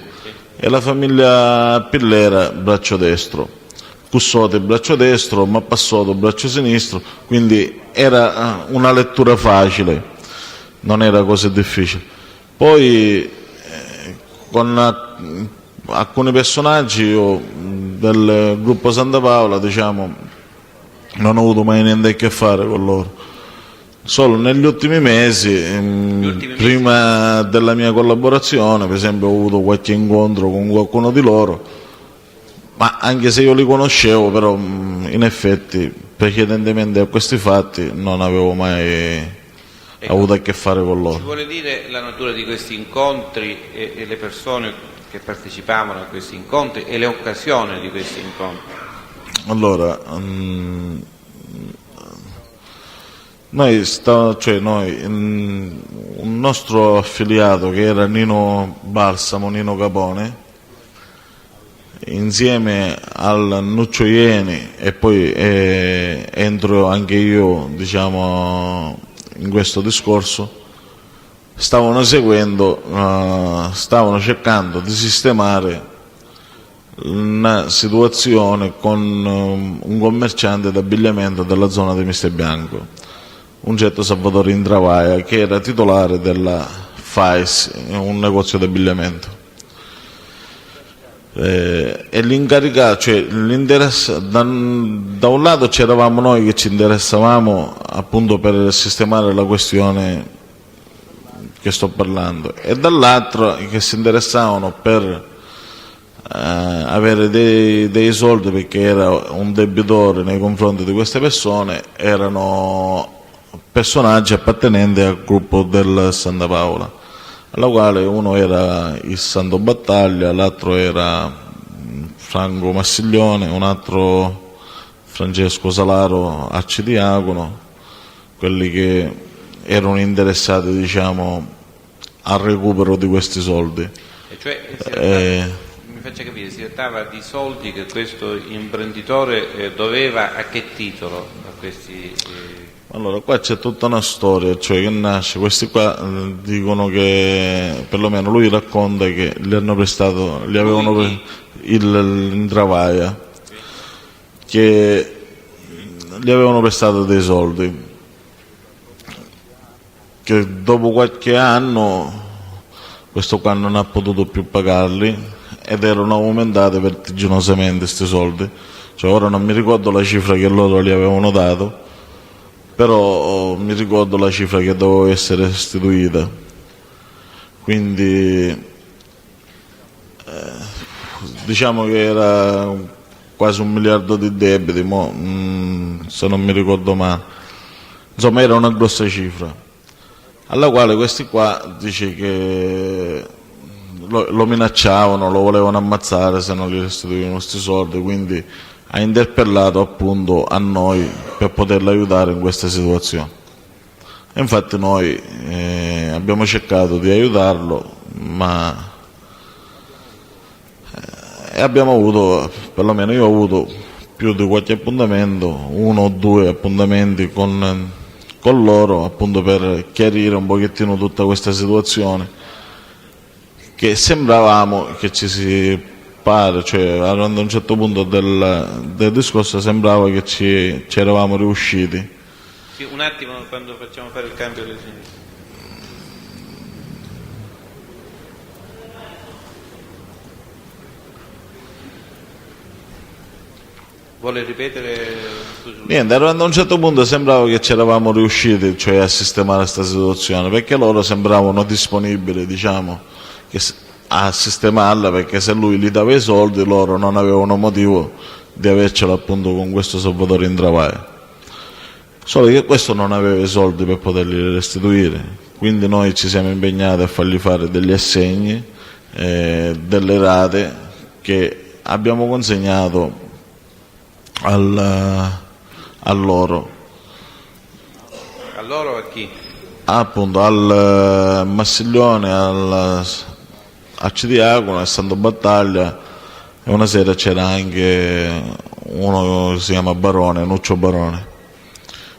e la famiglia Pillera braccio destro, Cussote braccio destro, Mappassotto braccio sinistro, quindi era una lettura facile, non era così difficile. Poi con alcuni personaggi io del gruppo Santa Paola, diciamo, non ho avuto mai niente a che fare con loro. Solo negli ultimi mesi, prima della mia collaborazione, per esempio, ho avuto qualche incontro con qualcuno di loro, ma anche se io li conoscevo, però in effetti precedentemente a questi fatti non avevo mai avuto a che fare con loro. Ci vuole dire la natura di questi incontri e le persone che partecipavano a questi incontri e le occasioni di questi incontri? Allora, un nostro affiliato che era Nino Balsamo, Nino Capone, insieme al Nuccio Ieni, e poi entro anche io, diciamo, in questo discorso, stavano cercando di sistemare una situazione con un commerciante d'abbigliamento della zona di Mistebianco, un certo Salvatore Indravaia, che era titolare della FAES, un negozio d'abbigliamento. E l'incaricato, cioè da un lato c'eravamo noi che ci interessavamo appunto per sistemare la questione che sto parlando, e dall'altro che si interessavano per avere dei soldi, perché era un debitore nei confronti di queste persone, erano personaggi appartenenti al gruppo del Santa Paola, alla quale uno era il Santo Battaglia, l'altro era Franco Massiglione, un altro Francesco Salaro arcidiacono, quelli che erano interessati, diciamo, al recupero di questi soldi. E cioè, mi faccia capire, si trattava di soldi che questo imprenditore doveva a che titolo a questi... Allora, qua c'è tutta una storia, cioè che nasce, questi qua dicono che, perlomeno lui racconta che gli hanno prestato, gli avevano Indravaia, che gli avevano prestato dei soldi, che dopo qualche anno questo qua non ha potuto più pagarli ed erano aumentati vertiginosamente questi soldi, cioè ora non mi ricordo la cifra che loro gli avevano dato, però mi ricordo la cifra che doveva essere restituita, quindi diciamo che era quasi 1 miliardo di debiti, se non mi ricordo male, insomma era una grossa cifra, alla quale questi qua dice che lo minacciavano, lo volevano ammazzare se non gli restituivano questi soldi, quindi ha interpellato appunto a noi per poterlo aiutare in questa situazione. E infatti noi abbiamo cercato di aiutarlo, ma abbiamo avuto, perlomeno io ho avuto più di qualche appuntamento, 1 o 2 appuntamenti con loro, appunto per chiarire un pochettino tutta questa situazione, che sembravamo che ci si pare, cioè arrivando a un certo punto del discorso sembrava che ci eravamo riusciti. Sì, un attimo, quando facciamo fare il cambio del sinistra. Vuole ripetere? Niente, arrivando a un certo punto sembrava che ci eravamo riusciti, cioè, a sistemare questa situazione, perché loro sembravano disponibili, diciamo, a sistemarla, perché se lui gli dava i soldi loro non avevano motivo di avercelo appunto con questo Salvatore Indravaia, solo che questo non aveva i soldi per poterli restituire, quindi noi ci siamo impegnati a fargli fare degli assegni, delle rate che abbiamo consegnato a loro. A loro o a chi? Appunto al Massiglione, al Arcidiacono, al Santo Battaglia, e una sera c'era anche uno che si chiama Barone, Nuccio Barone.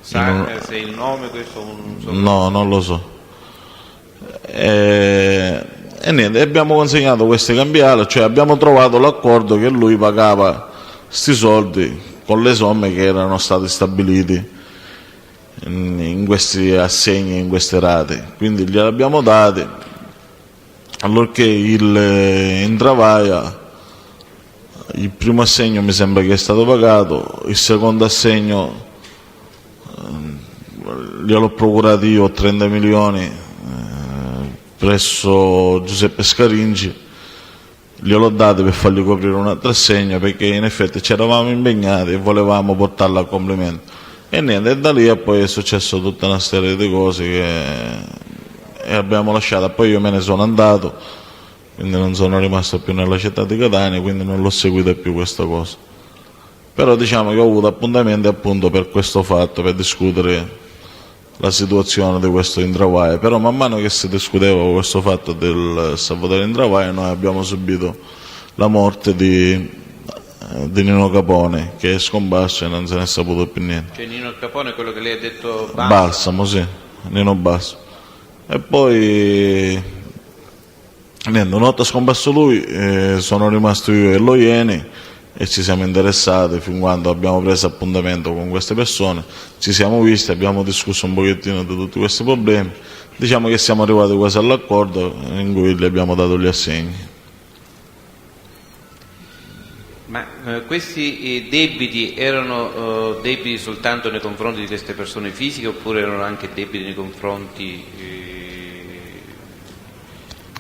Sa se il nome questo No, non lo so. E niente, abbiamo consegnato queste cambiali, cioè abbiamo trovato l'accordo che lui pagava sti soldi con le somme che erano state stabiliti in questi assegni, in queste rate, quindi gliele abbiamo date, allorché il Indravaia, il primo assegno mi sembra che è stato pagato, il secondo assegno gliel'ho procurato io, 30 milioni presso Giuseppe Scaringi, gliel'ho dato per fargli coprire un altro assegno, perché in effetti ci eravamo impegnati e volevamo portarlo a compimento. E niente, e da lì poi è successo tutta una serie di cose che abbiamo lasciato. Poi io me ne sono andato, quindi non sono rimasto più nella città di Catania, quindi non l'ho seguita più questa cosa. Però diciamo che ho avuto appuntamenti appunto per questo fatto, per discutere la situazione di questo Indravaia, però man mano che si discuteva questo fatto del Salvatore Indravaia noi abbiamo subito la morte di Nino Capone, che è scomparso e non se ne è saputo più niente. Cioè Nino Capone è quello che lei ha detto Balsamo, sì, Nino Balsamo. E poi niente, una volta scomparso lui sono rimasto io e lo Ieni e ci siamo interessati fin quando abbiamo preso appuntamento con queste persone, ci siamo visti, abbiamo discusso un pochettino di tutti questi problemi, diciamo che siamo arrivati quasi all'accordo in cui gli abbiamo dato gli assegni. Ma questi debiti erano debiti soltanto nei confronti di queste persone fisiche oppure erano anche debiti nei confronti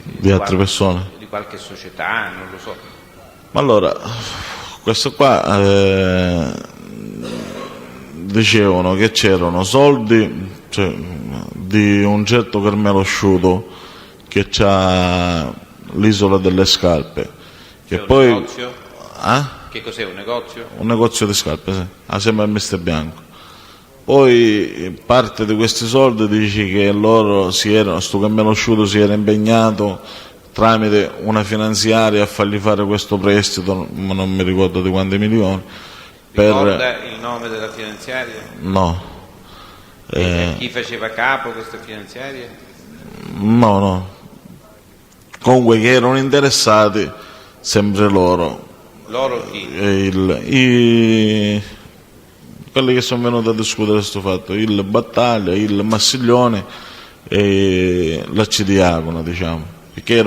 Di altre persone? Di qualche società, non lo so. Ma allora, questo qua dicevano che c'erano soldi, cioè, di un certo Carmelo Sciuto che c'ha l'isola delle scarpe, che un poi negozio? Che cos'è, un negozio? un negozio di scarpe, sì, assieme a Mister Bianco. Poi parte di questi soldi dice che loro sto Carmelo Sciuto si era impegnato tramite una finanziaria a fargli fare questo prestito, ma non mi ricordo di quanti milioni. Ricorda il nome della finanziaria? No. E chi faceva capo questa finanziaria? No. Comunque che erano interessati sempre loro. Loro chi? Quelli che sono venuti a discutere questo fatto, il Battaglia, il Massiglione e la Diacono, diciamo. Perché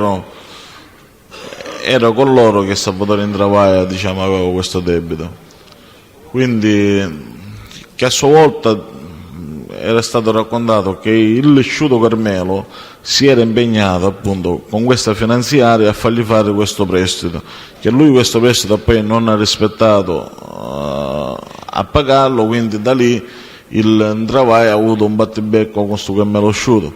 era con loro che Salvatore Indravaia, diciamo, aveva questo debito. Quindi che a sua volta era stato raccontato che il Sciuto Carmelo si era impegnato appunto con questa finanziaria a fargli fare questo prestito, che lui questo prestito poi non ha rispettato a pagarlo, quindi da lì il Indravaia ha avuto un battibecco con questo Carmelo Sciuto.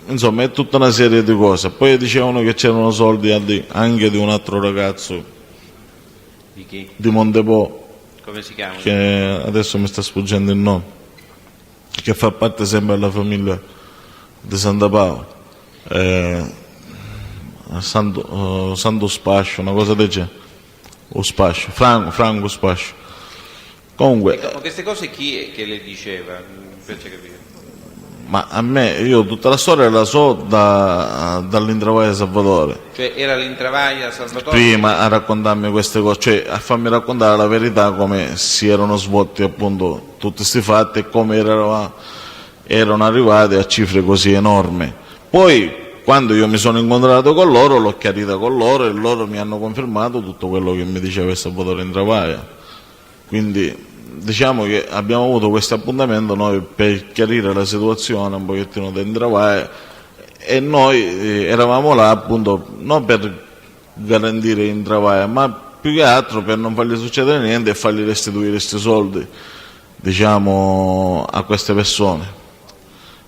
Insomma, è tutta una serie di cose. Poi dicevano che c'erano soldi anche di un altro ragazzo Di chi? di Montepo, Come si chiama? che adesso mi sta sfuggendo il nome, che fa parte sempre della famiglia di Santa Paola, Santo Spascio, una cosa del genere, o Spascio, Franco Spascio. Comunque, Ecco, queste cose chi è che le diceva? Mi piace capire. ma a me, io tutta la storia la so dall'Indravaia Salvatore. Cioè era l'Indravaia Salvatore? Prima a raccontarmi queste cose, cioè a farmi raccontare la verità, come si erano svolti appunto tutti questi fatti e come erano arrivati a cifre così enormi. Poi quando io mi sono incontrato con loro l'ho chiarita con loro e loro mi hanno confermato tutto quello che mi diceva il Salvatore Indravaia. Quindi diciamo che abbiamo avuto questo appuntamento noi per chiarire la situazione un pochettino di Indravaia e noi eravamo là appunto non per garantire Indravaia, ma più che altro per non fargli succedere niente e fargli restituire questi soldi, diciamo, a queste persone.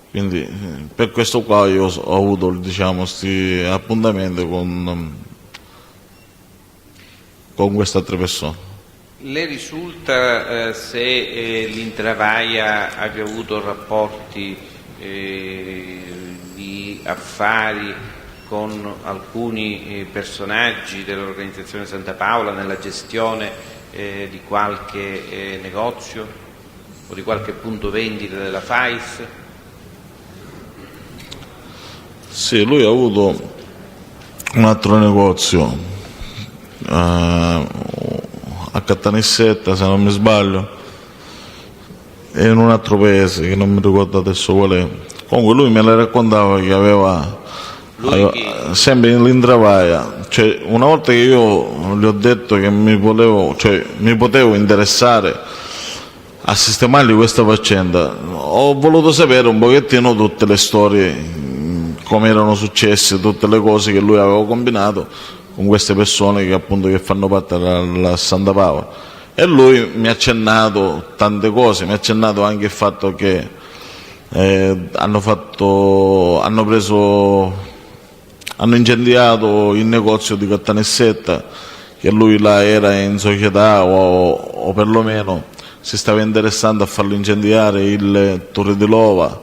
Quindi per questo qua io ho avuto, diciamo, questi appuntamenti con queste altre persone. Le risulta se l'Indravaia abbia avuto rapporti di affari con alcuni personaggi dell'organizzazione Santa Paola nella gestione di qualche negozio o di qualche punto vendita della FAIS? Sì, lui ha avuto un altro negozio a Cattanissetta, se non mi sbaglio, e in un altro paese che non mi ricordo adesso qual è. Comunque lui me la raccontava che aveva sempre in l'Indravaia, cioè una volta che io gli ho detto che mi potevo interessare a sistemargli questa faccenda, ho voluto sapere un pochettino tutte le storie, come erano successe, tutte le cose che lui aveva combinato con queste persone che appunto che fanno parte della Santa Paola. E lui mi ha accennato tante cose, mi ha accennato anche il fatto che hanno incendiato il negozio di Cattanissetta, che lui là era in società o perlomeno si stava interessando a farlo incendiare il Torre di Lova.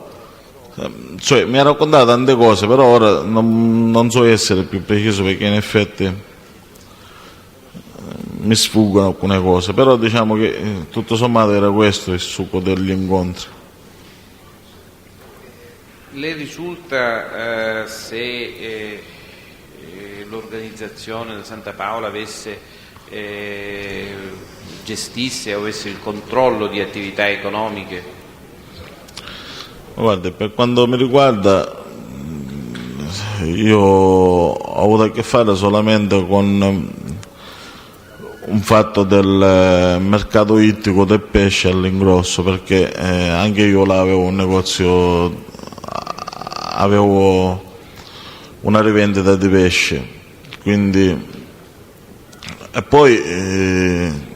Cioè, mi ha raccontato tante cose, però ora non so essere più preciso perché in effetti mi sfuggono alcune cose, però diciamo che tutto sommato era questo il succo degli incontri. Le risulta se l'organizzazione da Santa Paola gestisse o avesse il controllo di attività economiche? Guarda, per quanto mi riguarda, io ho avuto a che fare solamente con un fatto del mercato ittico del pesce all'ingrosso, perché anche io là avevo un negozio, avevo una rivendita di pesce, quindi, e poi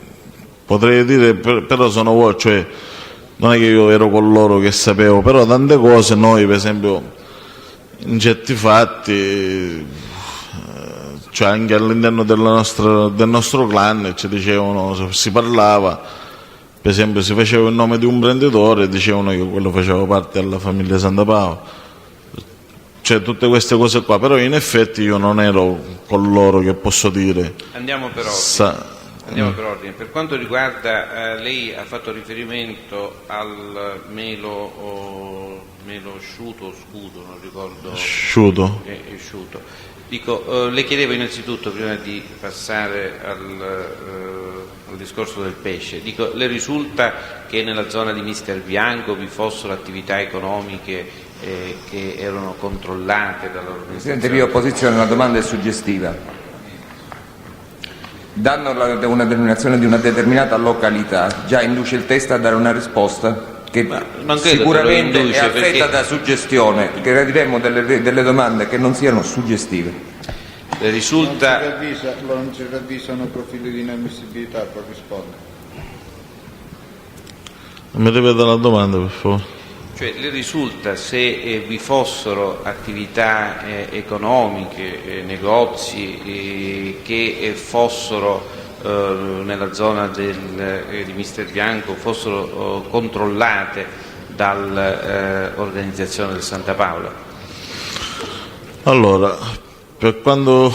potrei dire, però sono voi, cioè non è che io ero con loro che sapevo, però tante cose noi, per esempio, in certi fatti, cioè anche all'interno del nostro clan ci dicevano, si parlava, per esempio si faceva il nome di un imprenditore e dicevano che quello faceva parte della famiglia Santa Paola, cioè tutte queste cose qua, però in effetti io non ero con loro, che posso dire. Andiamo per ordine. Andiamo per ordine. Per quanto riguarda, lei ha fatto riferimento al melo asciutto o scudo, non ricordo. Asciutto. Asciutto. Dico, le chiedevo innanzitutto, prima di passare al discorso del pesce, dico, le risulta che nella zona di Mister Bianco vi fossero attività economiche che erano controllate dall'organizzazione? Presidente, mia opposizione, la domanda è suggestiva. Danno una denominazione di una determinata località, già induce il test a dare una risposta che sicuramente è affetta perché da suggestione. Gradiremmo delle domande che non siano suggestive. Le risulta... Non si ravvisano profili di inammissibilità per rispondere. Mi ripeta la domanda, per favore. Cioè, le risulta se vi fossero attività economiche, negozi che fossero nella zona di Mister Bianco, fossero controllate dall'organizzazione del Santa Paola? Allora, per quando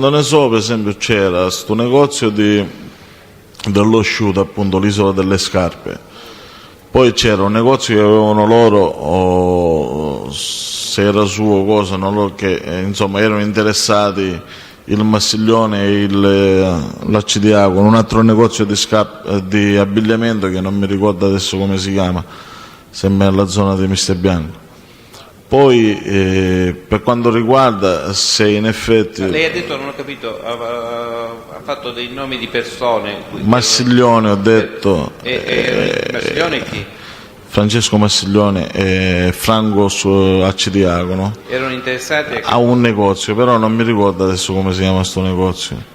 ne so, per esempio c'era questo negozio dello Sciuto, appunto l'Isola delle Scarpe. Poi c'era un negozio che avevano loro, se era suo cosa, che insomma erano interessati, il Massiglione e l'ACDA, con un altro negozio di abbigliamento che non mi ricordo adesso come si chiama, sembra nella zona di Mister Bianco. Poi per quanto riguarda se in effetti... Lei ha detto, non ho capito, ha fatto dei nomi di persone. Massiglione, ho detto. Massiglione chi? Francesco Massiglione e Franco Accidiaco, no? Erano interessati a un negozio, però non mi ricordo adesso come si chiama questo negozio.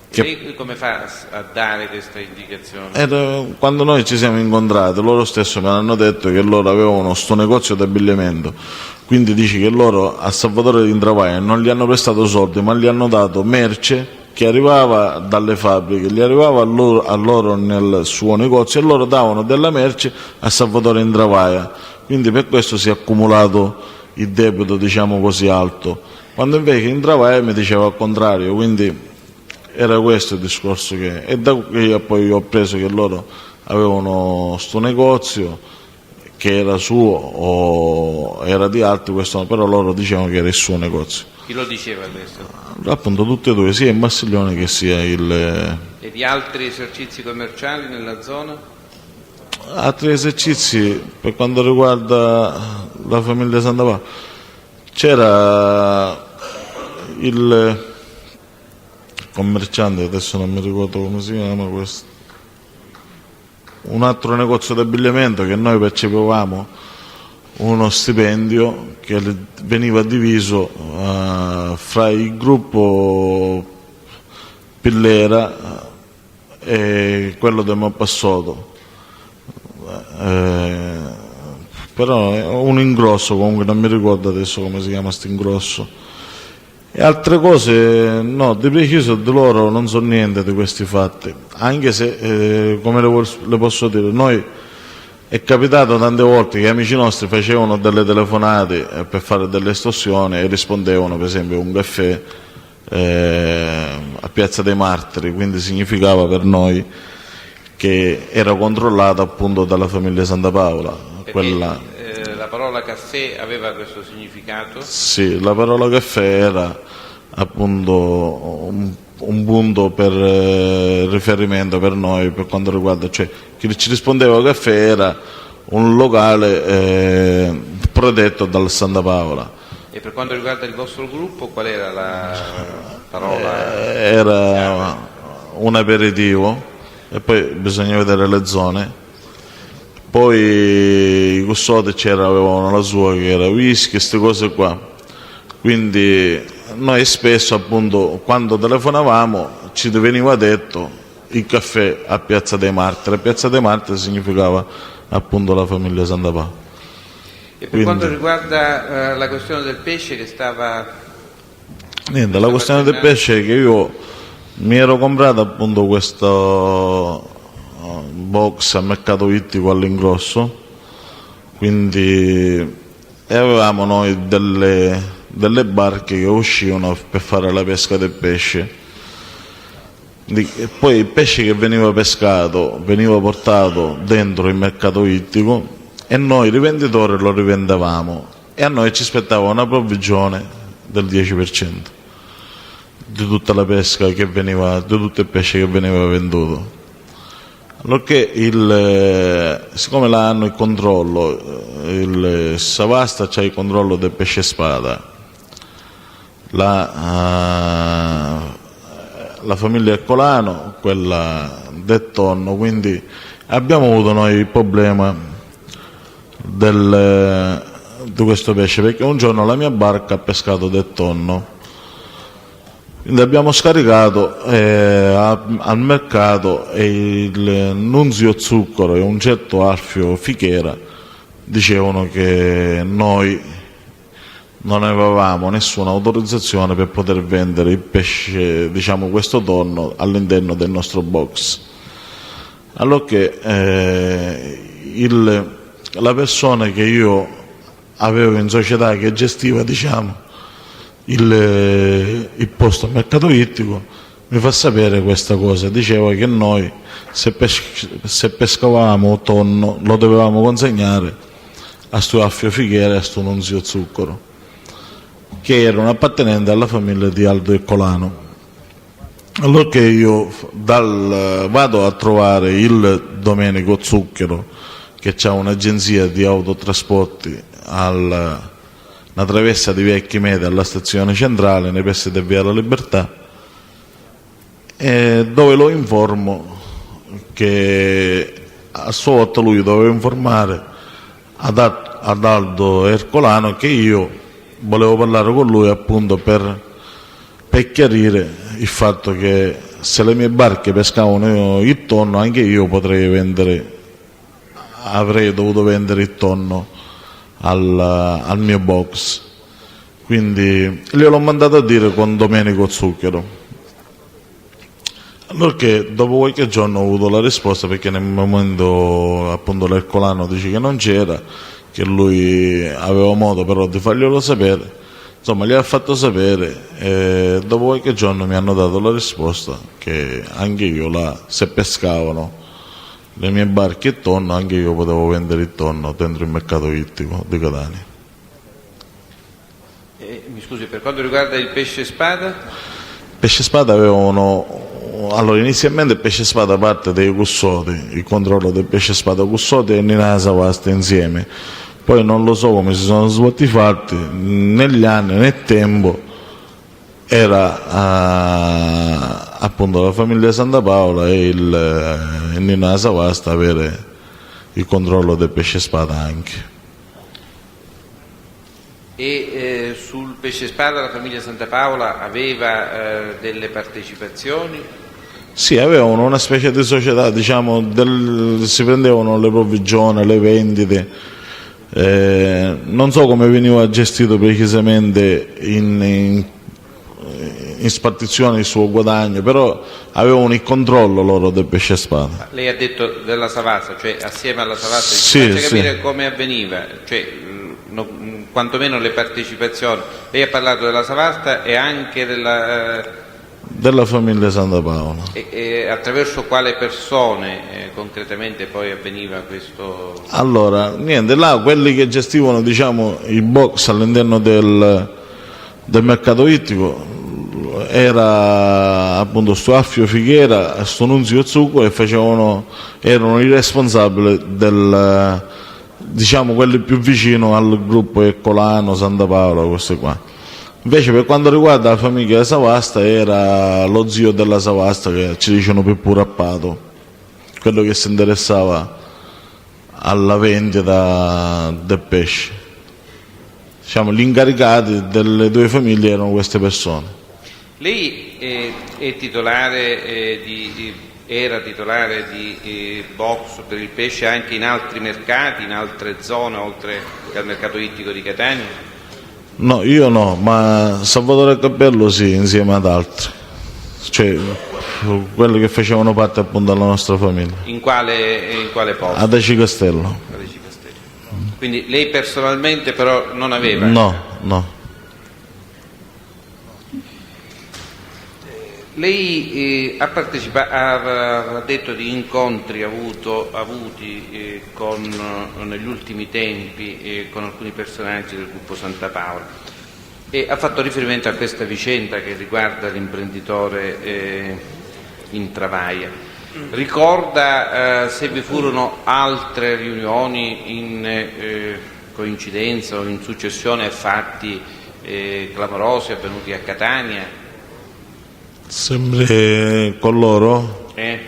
Lei come fa a dare questa indicazione? Quando noi ci siamo incontrati, loro stessi mi hanno detto che loro avevano sto negozio di abbigliamento, quindi dici che loro a Salvatore di Intravaia non gli hanno prestato soldi, ma gli hanno dato merce che arrivava dalle fabbriche, gli arrivava a loro nel suo negozio e loro davano della merce a Salvatore di Intravaia, quindi per questo si è accumulato il debito, diciamo così, alto, quando invece Intravaia mi diceva al contrario, quindi era questo il discorso e da qui io poi ho preso che loro avevano sto negozio che era suo o era di altri, però loro dicevano che era il suo negozio. Chi lo diceva questo? Appunto tutti e due, sia il Massiglione che sia il... E di altri esercizi commerciali nella zona? Altri esercizi per quanto riguarda la famiglia Santa Paola, c'era il commerciante, adesso non mi ricordo come si chiama questo, un altro negozio di abbigliamento che noi percepivamo uno stipendio che veniva diviso fra il gruppo Pillera e quello del Mappassotto, però è un ingrosso, comunque non mi ricordo adesso come si chiama questo ingrosso, E altre cose, no, di preciso di loro non so niente di questi fatti, anche se, come le posso dire, noi è capitato tante volte che amici nostri facevano delle telefonate per fare delle estorsioni e rispondevano, per esempio, un caffè a Piazza dei Martiri, quindi significava per noi che era controllata appunto dalla famiglia Santa Paola. Perché la parola caffè aveva questo significato? Sì, la parola caffè era appunto un punto per riferimento per noi per quanto riguarda, cioè chi ci rispondeva caffè era un locale protetto dal Santa Paola. E per quanto riguarda il vostro gruppo, qual era la parola? Era un aperitivo e poi bisogna vedere le zone. Poi i custodi avevano la sua che era whisky, queste cose qua. Quindi noi spesso appunto quando telefonavamo ci veniva detto il caffè a Piazza dei Martiri. Piazza dei Martiri significava appunto la famiglia Santa Paola. E per quanto riguarda la questione del pesce che stava... Niente, la questione del pesce è che io mi ero comprato appunto questo box al mercato ittico all'ingrosso, quindi avevamo noi delle barche che uscivano per fare la pesca del pesce. E poi il pesce che veniva pescato veniva portato dentro il mercato ittico e noi rivenditori lo rivendevamo e a noi ci spettava una provvigione del 10% di tutta la pesca che veniva, di tutto il pesce che veniva venduto. Allorché siccome là hanno il controllo, il Savasta c'ha il controllo del pesce spada, la famiglia Ercolano quella del tonno, quindi abbiamo avuto noi il problema di questo pesce, perché un giorno la mia barca ha pescato del tonno, quindi abbiamo scaricato al mercato e il Nunzio Zuccaro e un certo Alfio Fichera dicevano che noi non avevamo nessuna autorizzazione per poter vendere il pesce, diciamo questo tonno, all'interno del nostro box. Allora che la persona che io avevo in società che gestiva, diciamo, il posto al mercato ittico mi fa sapere questa cosa, diceva che noi se pescavamo tonno lo dovevamo consegnare a sto Alfio Fichera e a sto Nunzio Zuccaro, che erano appartenenti alla famiglia di Aldo Ercolano. Allora che io vado a trovare il Domenico Zucchero, che ha un'agenzia di autotrasporti una traversa di Vecchi Mede alla stazione centrale nei pressi del Via della Libertà, dove lo informo che a sua volta lui doveva informare ad Aldo Ercolano che io volevo parlare con lui appunto per chiarire il fatto che se le mie barche pescavano il tonno, anche io avrei dovuto vendere il tonno al mio box. Quindi gliel'ho mandato a dire con Domenico Zucchero. Allora che dopo qualche giorno ho avuto la risposta, perché nel momento appunto l'Ercolano dice che non c'era, che lui aveva modo però di farglielo sapere, insomma gli ha fatto sapere e dopo qualche giorno mi hanno dato la risposta che anche io là, se pescavano le mie barche e tonno, anche io potevo vendere il tonno dentro il mercato ittico di Catania. Mi scusi, per quanto riguarda il pesce spada? Pesce spada avevano, allora inizialmente il pesce spada parte dei custodi, il controllo del pesce spada custodi e Nina Savasta insieme, poi non lo so come si sono svolti i fatti, negli anni, nel tempo era appunto la famiglia Santa Paola e il Nina Savasta avere il controllo del pesce spada anche. E sul pesce spada la famiglia Santa Paola aveva delle partecipazioni? Sì, avevano una specie di società, diciamo, si prendevano le provvigioni, le vendite, non so come veniva gestito precisamente in spartizione il suo guadagno, però avevano il controllo loro del pesce spada. Lei ha detto della Savasta, cioè assieme alla Savasta, Sì, faccia capire sì. come avveniva, cioè, quantomeno le partecipazioni. Lei ha parlato della Savasta e anche Della famiglia Santa Paola. e attraverso quale persone concretamente poi avveniva questo? Allora, niente, là quelli che gestivano, diciamo, i box all'interno del mercato ittico era appunto sto Affio Fighiera, sto Nunzio Zucco, e erano i responsabili diciamo quelli più vicino al gruppo Eccolano, Santa Paola, queste qua. Invece per quanto riguarda la famiglia Savasta era lo zio della Savasta, che ci dicono Pippo Rappato, quello che si interessava alla vendita del pesce. Diciamo, gli incaricati delle due famiglie erano queste persone. Lei è titolare era titolare di box per il pesce anche in altri mercati, in altre zone, oltre che al mercato ittico di Catania? No, io no, ma Salvatore Cappello sì, insieme ad altri, cioè quelli che facevano parte appunto della nostra famiglia. In quale posto? Ad Aci Castello. Adici Castello. Quindi lei personalmente però non aveva? No. Lei ha detto di incontri avuti negli ultimi tempi con alcuni personaggi del gruppo Santa Paola e ha fatto riferimento a questa vicenda che riguarda l'imprenditore Intravaia. Ricorda se vi furono altre riunioni in coincidenza o in successione a fatti clamorosi avvenuti a Catania? Sempre con loro? Eh?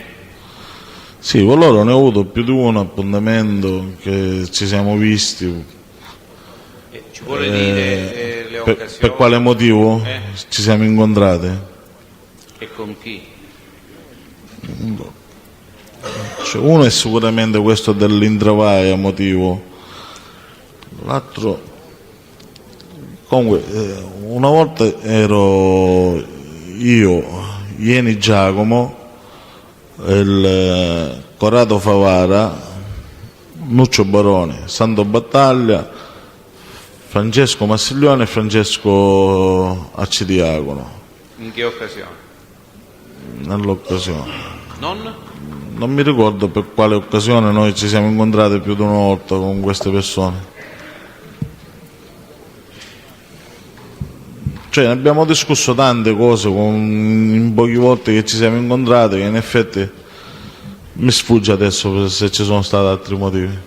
Sì, con loro ne ho avuto più di un appuntamento che ci siamo visti. Ci vuole dire le occasioni? Per quale motivo ci siamo incontrati? E con chi? Cioè, uno è sicuramente questo dell'Intravaia motivo, l'altro comunque una volta ero io, Ieni Giacomo, il Corrado Favara, Nuccio Baroni, Santo Battaglia, Francesco Massiglione e Francesco Accidiacono. In che occasione? Nell'occasione Non? mi ricordo per quale occasione noi ci siamo incontrati più di una volta con queste persone. Cioè, ne abbiamo discusso tante cose in poche volte che ci siamo incontrati, che in effetti mi sfugge adesso se ci sono stati altri motivi.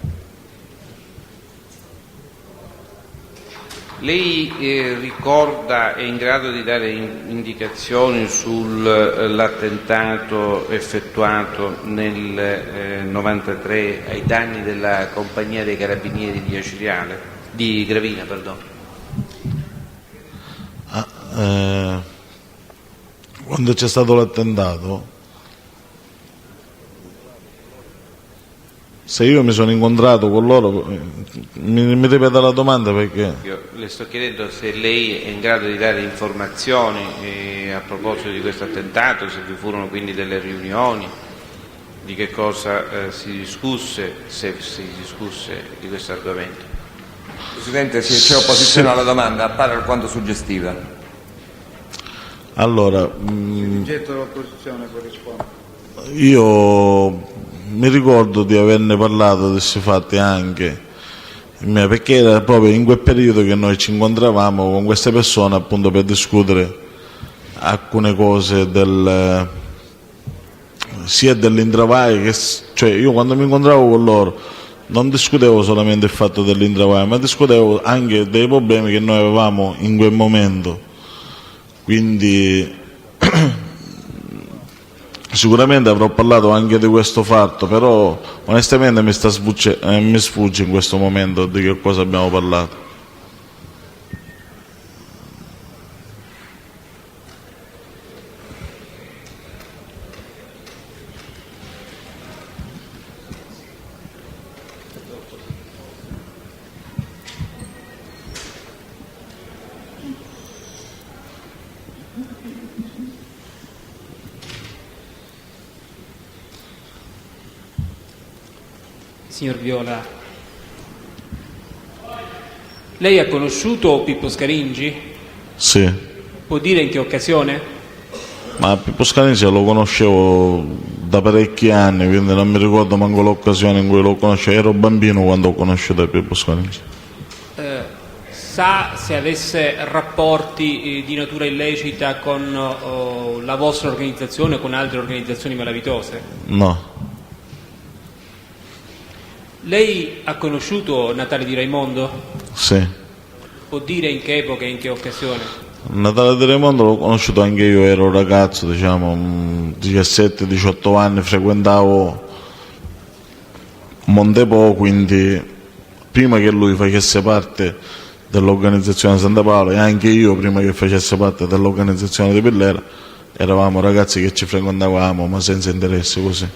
Lei ricorda, è in grado di dare indicazioni sull'attentato effettuato nel 93 ai danni della compagnia dei carabinieri di Gravina, perdono? Quando c'è stato l'attentato, se io mi sono incontrato con loro, mi ripeta la domanda perché... Io le sto chiedendo se lei è in grado di dare informazioni a proposito di questo attentato, se vi furono quindi delle riunioni, di che cosa si discusse, se si discusse di questo argomento. Presidente, se c'è opposizione alla domanda, appare alquanto suggestiva. Allora, Dirigente dell'opposizione può rispondere. io mi ricordo di averne parlato di questi fatti anche, perché era proprio in quel periodo che noi ci incontravamo con queste persone appunto per discutere alcune cose sia dell'Intravaia che, cioè io quando mi incontravo con loro non discutevo solamente il fatto dell'Intravaia, ma discutevo anche dei problemi che noi avevamo in quel momento. Quindi sicuramente avrò parlato anche di questo fatto, però onestamente mi sfugge in questo momento di che cosa abbiamo parlato. Signor Viola, lei ha conosciuto Pippo Scaringi? Sì, Può dire in che occasione? ma Pippo Scaringi lo conoscevo da parecchi anni, quindi non mi ricordo manco l'occasione in cui lo conoscevo. Ero bambino quando ho conosciuto Pippo Scaringi. Sa se avesse rapporti di natura illecita con la vostra organizzazione o con altre organizzazioni malavitose? No, Lei ha conosciuto Natale Di Raimondo? sì. Può dire in che epoca e in che occasione? Natale Di Raimondo l'ho conosciuto anche io, ero ragazzo, diciamo, 17-18 anni, frequentavo Montepo, quindi prima che lui facesse parte dell'organizzazione Santa Paola e anche io prima che facesse parte dell'organizzazione di Pillera, eravamo ragazzi che ci frequentavamo ma senza interesse così.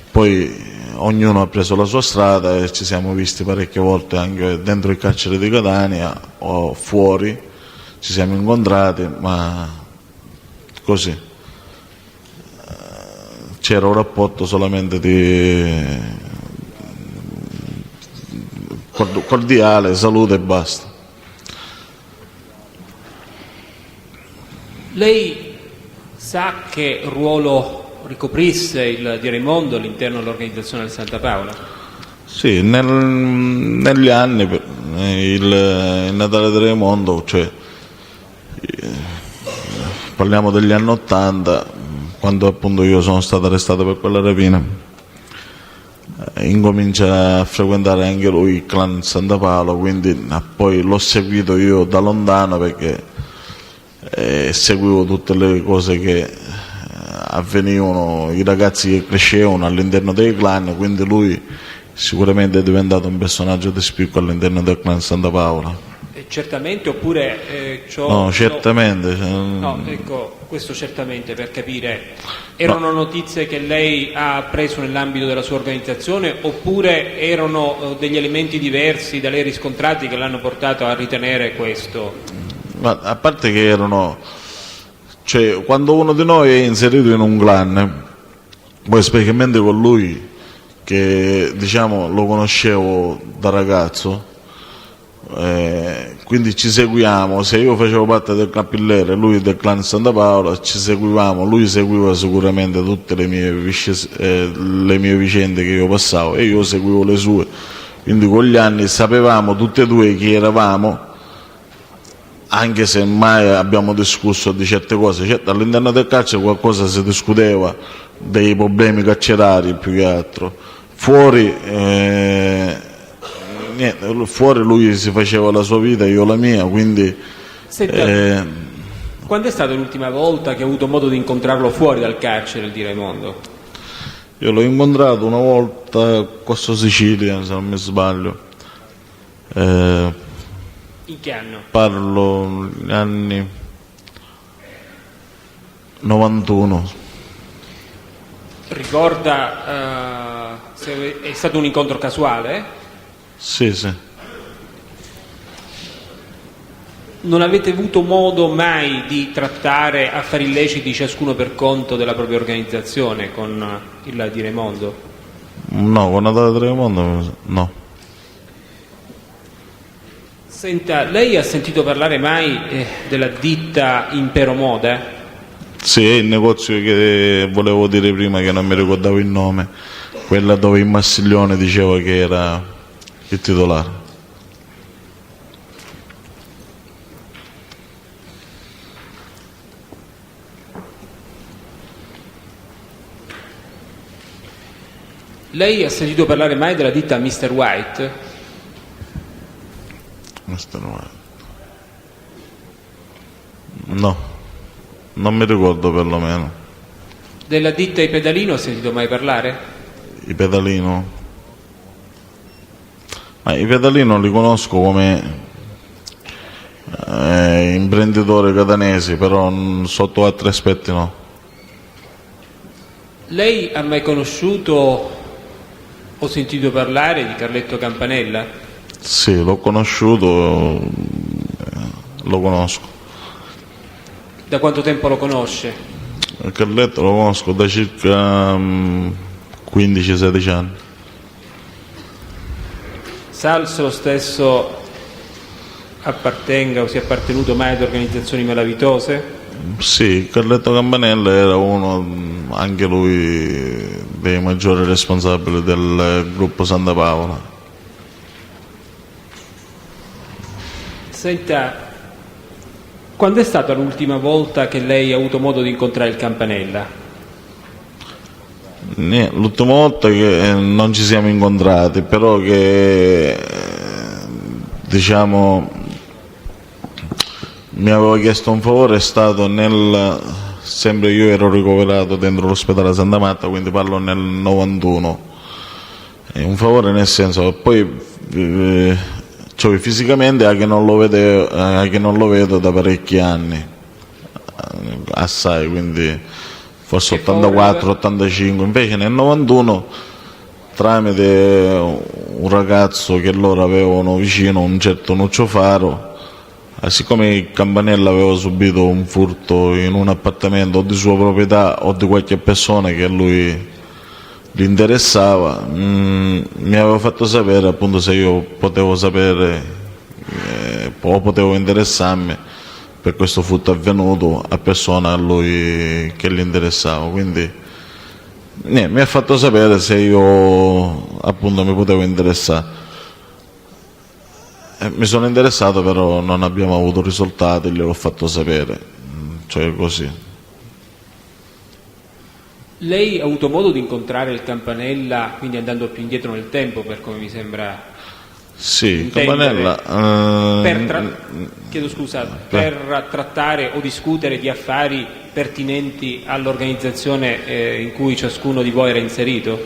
Poi ognuno ha preso la sua strada e ci siamo visti parecchie volte anche dentro il carcere di Catania o fuori, ci siamo incontrati, ma così. C'era un rapporto solamente di cordiale, salute e basta. Lei sa che ruolo ricoprisse il Di Raimondo all'interno dell'organizzazione del Santa Paola? Sì, negli anni il Natale di Raimondo, cioè, parliamo degli anni '80, quando appunto io sono stato arrestato per quella rapina, incomincia a frequentare anche lui il clan Santa Paola, quindi poi l'ho seguito io da lontano perché seguivo tutte le cose che avvenivano, i ragazzi che crescevano all'interno dei clan, quindi lui sicuramente è diventato un personaggio di spicco all'interno del clan Santa Paola. Certamente, oppure No, certamente. No, ecco, questo certamente per capire. Erano notizie che lei ha preso nell'ambito della sua organizzazione oppure erano degli elementi diversi da lei riscontrati che l'hanno portato a ritenere questo? Ma a parte che erano, cioè, quando uno di noi è inserito in un clan, poi specialmente con lui che diciamo lo conoscevo da ragazzo, quindi ci seguiamo. Se io facevo parte del clan Pillera e lui del clan Santa Paola, ci seguivamo. Lui seguiva sicuramente tutte le mie vicende che io passavo e io seguivo le sue, quindi con gli anni sapevamo tutte e due chi eravamo, anche se mai abbiamo discusso di certe cose. Certo, all'interno del carcere qualcosa si discuteva dei problemi carcerari più che altro. Fuori fuori lui si faceva la sua vita, io la mia, quindi Senta, quando è stata l'ultima volta che ha avuto modo di incontrarlo fuori dal carcere, il Di Raimondo? io l'ho incontrato una volta a Costa Sicilia, se non mi sbaglio, In che anno? parlo degli anni 91. Ricorda se è stato un incontro casuale? Sì, sì. Non avete avuto modo mai di trattare affari illeciti ciascuno per conto della propria organizzazione con il Di Raimondo? No, con Natale di Raimondo no. Senta, lei ha sentito parlare mai della ditta Impero Moda? Sì, è il negozio che volevo dire prima che non mi ricordavo il nome, quella dove il Massiglione diceva che era il titolare. Lei ha sentito parlare mai della ditta Mr. White? No, non mi ricordo perlomeno. Della ditta I Pedalino ha sentito mai parlare? I Pedalino? Ma i Pedalino li conosco come imprenditori catanesi, però sotto altri aspetti no. Lei ha mai conosciuto o sentito parlare di Carletto Campanella? Sì, l'ho conosciuto, lo conosco. Da quanto tempo lo conosce? Il Carletto lo conosco da circa 15-16 anni. Salso stesso appartenga o sia appartenuto mai ad organizzazioni malavitose? Sì, Carletto Campanella era uno, anche lui, dei maggiori responsabili del gruppo Santa Paola. Senta, quando è stata l'ultima volta che lei ha avuto modo di incontrare il Campanella? L'ultima volta che non ci siamo incontrati, però che diciamo mi aveva chiesto un favore, è stato sempre io ero ricoverato dentro l'ospedale Santa Marta, quindi parlo nel 91. È un favore nel senso che poi cioè, fisicamente è che non lo vedo da parecchi anni, assai, quindi forse 84, 85, invece nel 91 tramite un ragazzo che loro avevano vicino, un certo Nuccio Faro, siccome il Campanella aveva subito un furto in un appartamento o di sua proprietà o di qualche persona che a lui gli interessava, mi aveva fatto sapere appunto se io potevo sapere o potevo interessarmi per questo furto avvenuto a persona a lui che gli interessava, quindi mi ha fatto sapere se io appunto mi potevo interessare. Mi sono interessato, però non abbiamo avuto risultati, gliel'ho fatto sapere, cioè così. Lei ha avuto modo di incontrare il Campanella, quindi andando più indietro nel tempo, per come mi sembra Sì, intendere, Campanella... chiedo scusa, per trattare o discutere di affari pertinenti all'organizzazione in cui ciascuno di voi era inserito?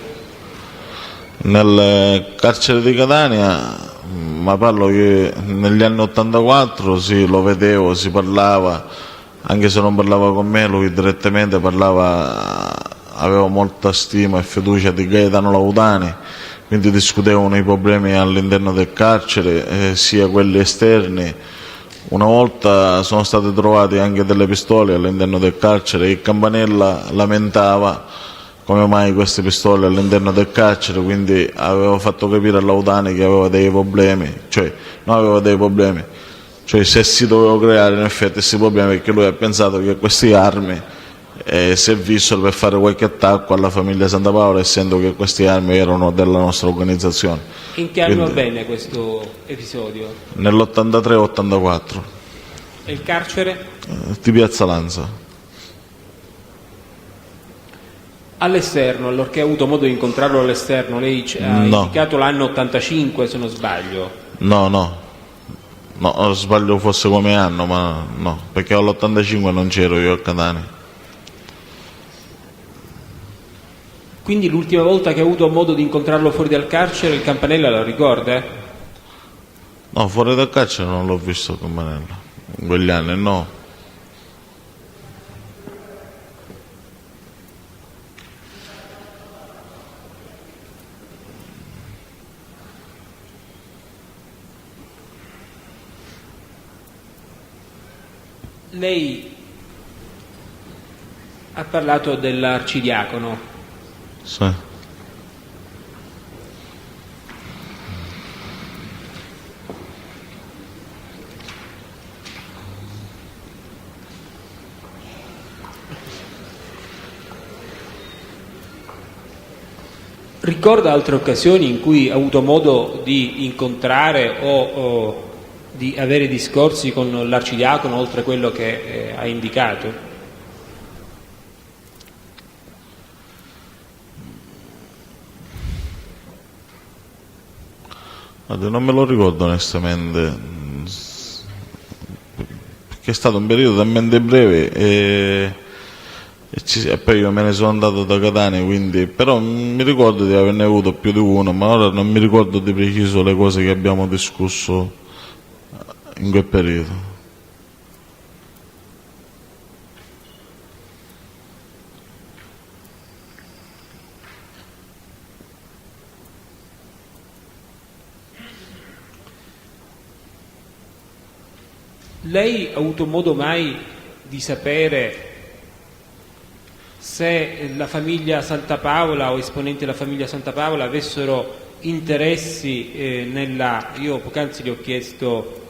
Nel carcere di Catania, ma parlo che negli anni 84 sì, lo vedevo, si parlava, anche se non parlava con me, lui direttamente parlava, aveva molta stima e fiducia di Gaetano Laudani, quindi discutevano i problemi all'interno del carcere, sia quelli esterni. Una volta sono state trovate anche delle pistole all'interno del carcere e il Campanella lamentava come mai queste pistole all'interno del carcere, quindi aveva fatto capire a Laudani che aveva dei problemi, cioè non aveva dei problemi, cioè se si doveva creare in effetti questi problemi, perché lui ha pensato che queste armi servissero per fare qualche attacco alla famiglia Santa Paola, essendo che queste armi erano della nostra organizzazione. In che anno avvenne questo episodio? Nell'83-84. E il carcere? Di Piazza Lanza. All'esterno, allorché ha avuto modo di incontrarlo all'esterno, lei ha indicato l'anno 85 se non sbaglio. No, sbaglio forse come anno, ma no, perché all'85 non c'ero io a Catania. Quindi l'ultima volta che ha avuto modo di incontrarlo fuori dal carcere, il Campanella lo ricorda? No, fuori dal carcere non l'ho visto il Campanella, in quegli anni no. Lei ha parlato dell'arcidiacono. Sì. Ricorda altre occasioni in cui ha avuto modo di incontrare o di avere discorsi con l'arcidiacono oltre quello che ha indicato? Non me lo ricordo onestamente, perché è stato un periodo talmente breve e poi io me ne sono andato da Catania, quindi, però mi ricordo di averne avuto più di uno, ma ora non mi ricordo di preciso le cose che abbiamo discusso in quel periodo. Lei ha avuto modo mai di sapere se la famiglia Santa Paola o esponenti della famiglia Santa Paola avessero interessi io poc'anzi gli ho chiesto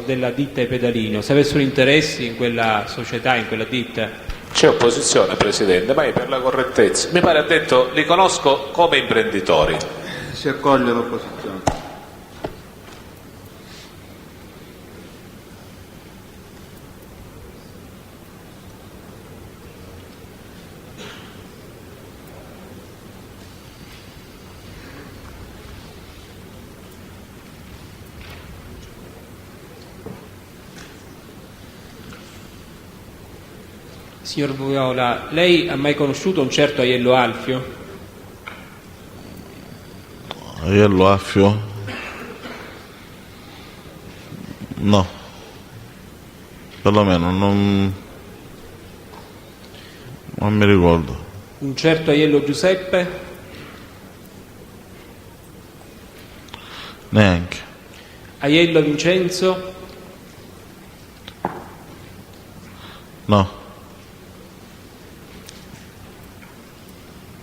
della ditta Pedalino, se avessero interessi in quella società, in quella ditta. C'è opposizione, Presidente, ma io per la correttezza, mi pare ha detto li conosco come imprenditori. Si accoglie l'opposizione. Signor Viola, lei ha mai conosciuto un certo Aiello Alfio? Aiello Alfio? No, perlomeno non mi ricordo. Un certo Aiello Giuseppe? Neanche. Aiello Vincenzo? No.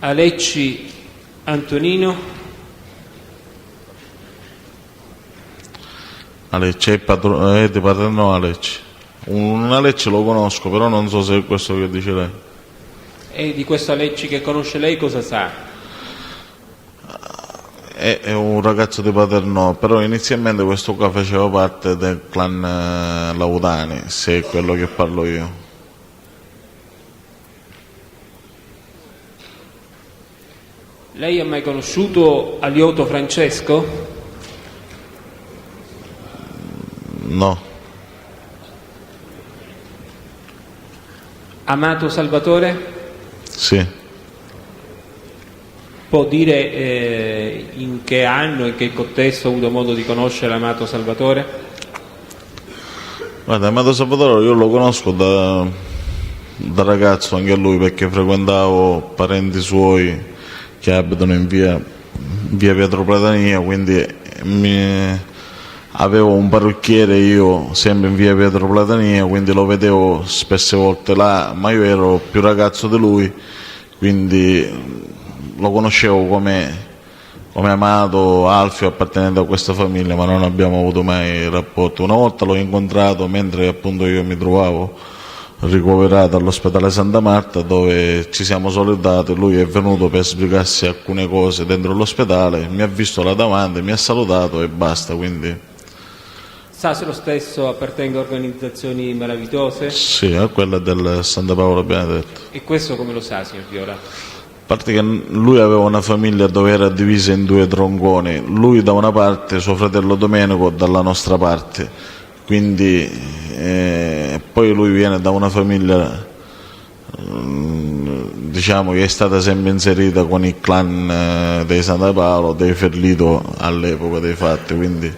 Alecci Antonino? Alecci è di Paternò Alecci. Un Alecci lo conosco, però non so se è questo che dice lei. E di questo Alecci che conosce lei cosa sa? È un ragazzo di Paternò, però inizialmente questo qua faceva parte del clan Laudani, se è quello che parlo io. Lei ha mai conosciuto Alioto Francesco? No. Amato Salvatore? Sì. Può dire in che anno, in che contesto ha avuto modo di conoscere Amato Salvatore? Guarda, Amato Salvatore io lo conosco da ragazzo anche lui, perché frequentavo parenti suoi che abitano in via Pietro Platania, quindi avevo un parrucchiere io sempre in via Pietro Platania, quindi lo vedevo spesse volte là, ma io ero più ragazzo di lui, quindi lo conoscevo come Amato Alfio, appartenente a questa famiglia, ma non abbiamo avuto mai rapporto. Una volta l'ho incontrato mentre appunto io mi trovavo ricoverato all'ospedale Santa Marta, dove ci siamo salutati. Lui è venuto per spiegarsi alcune cose dentro l'ospedale, mi ha visto là davanti, mi ha salutato e basta. Quindi sa se lo stesso appartenga a organizzazioni malavitose? sì, a quella del Santa Paola Benedetto. E questo come lo sa, signor Viola? A parte che lui aveva una famiglia dove era divisa in due tronconi, lui da una parte, suo fratello Domenico dalla nostra parte, quindi poi lui viene da una famiglia diciamo che è stata sempre inserita con il clan dei Santa Paolo, dei Ferlito all'epoca dei fatti, quindi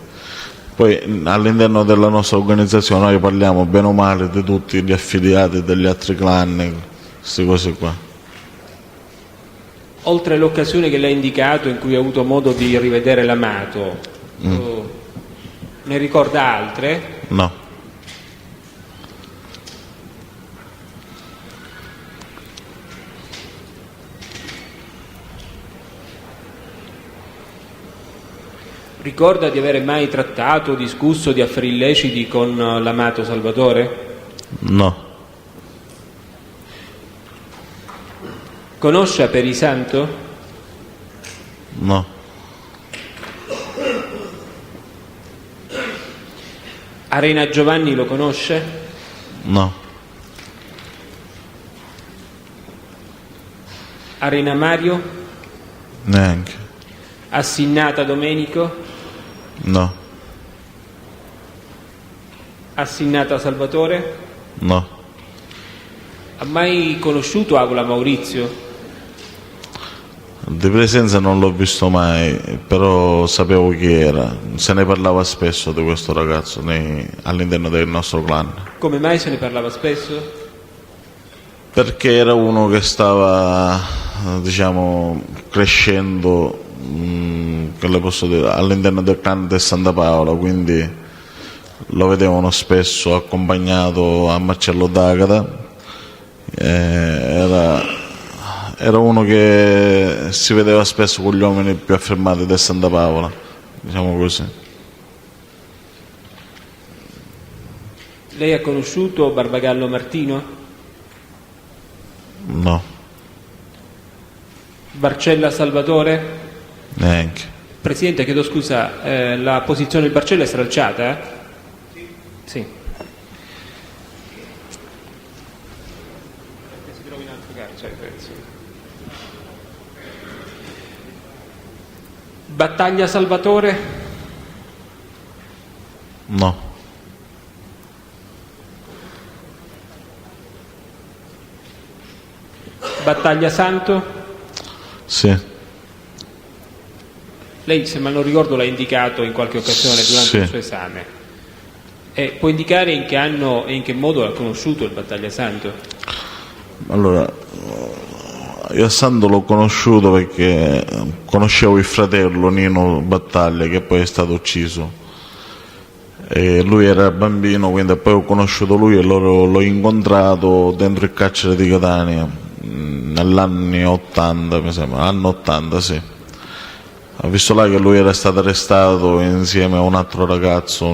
poi all'interno della nostra organizzazione noi parliamo bene o male di tutti gli affiliati degli altri clan, queste cose qua. Oltre all'occasione che lei ha indicato in cui ha avuto modo di rivedere l'Amato, ne ricorda altre? No. Ricorda di avere mai trattato o discusso di affari illeciti con l'Amato Salvatore? No. Conosce Perisanto? No. Arena Giovanni lo conosce? No. Arena Mario? Neanche. Assinnata Domenico? No. Assinnata Salvatore? No. Ha mai conosciuto Avola Maurizio? Di presenza non l'ho visto mai, però sapevo chi era, se ne parlava spesso di questo ragazzo all'interno del nostro clan. Come mai se ne parlava spesso? Perché era uno che stava, diciamo, crescendo che le posso dire, all'interno del clan del Santa Paola, quindi lo vedevano spesso accompagnato a Marcello D'Agata. Era era uno che si vedeva spesso con gli uomini più affermati del Santa Paola, diciamo così. Lei ha conosciuto Barbagallo Martino? No, Barcella Salvatore? neanche. Presidente, chiedo scusa, la posizione del Barcella è stralciata? Sì. Si trova in altro carcere, penso. Battaglia Salvatore? No, Battaglia Santo? sì, Lei, se mal non ricordo, l'ha indicato in qualche occasione durante Sì. il suo esame. Può indicare in che anno e in che modo ha conosciuto il Battaglia Santo? allora io a Santo l'ho conosciuto perché conoscevo il fratello Nino Battaglia, che poi è stato ucciso, e lui era bambino, quindi poi ho conosciuto lui e l'ho incontrato dentro il carcere di Catania nell'anni 80, mi sembra, anno 80, sì. Ho visto là che lui era stato arrestato insieme a un altro ragazzo,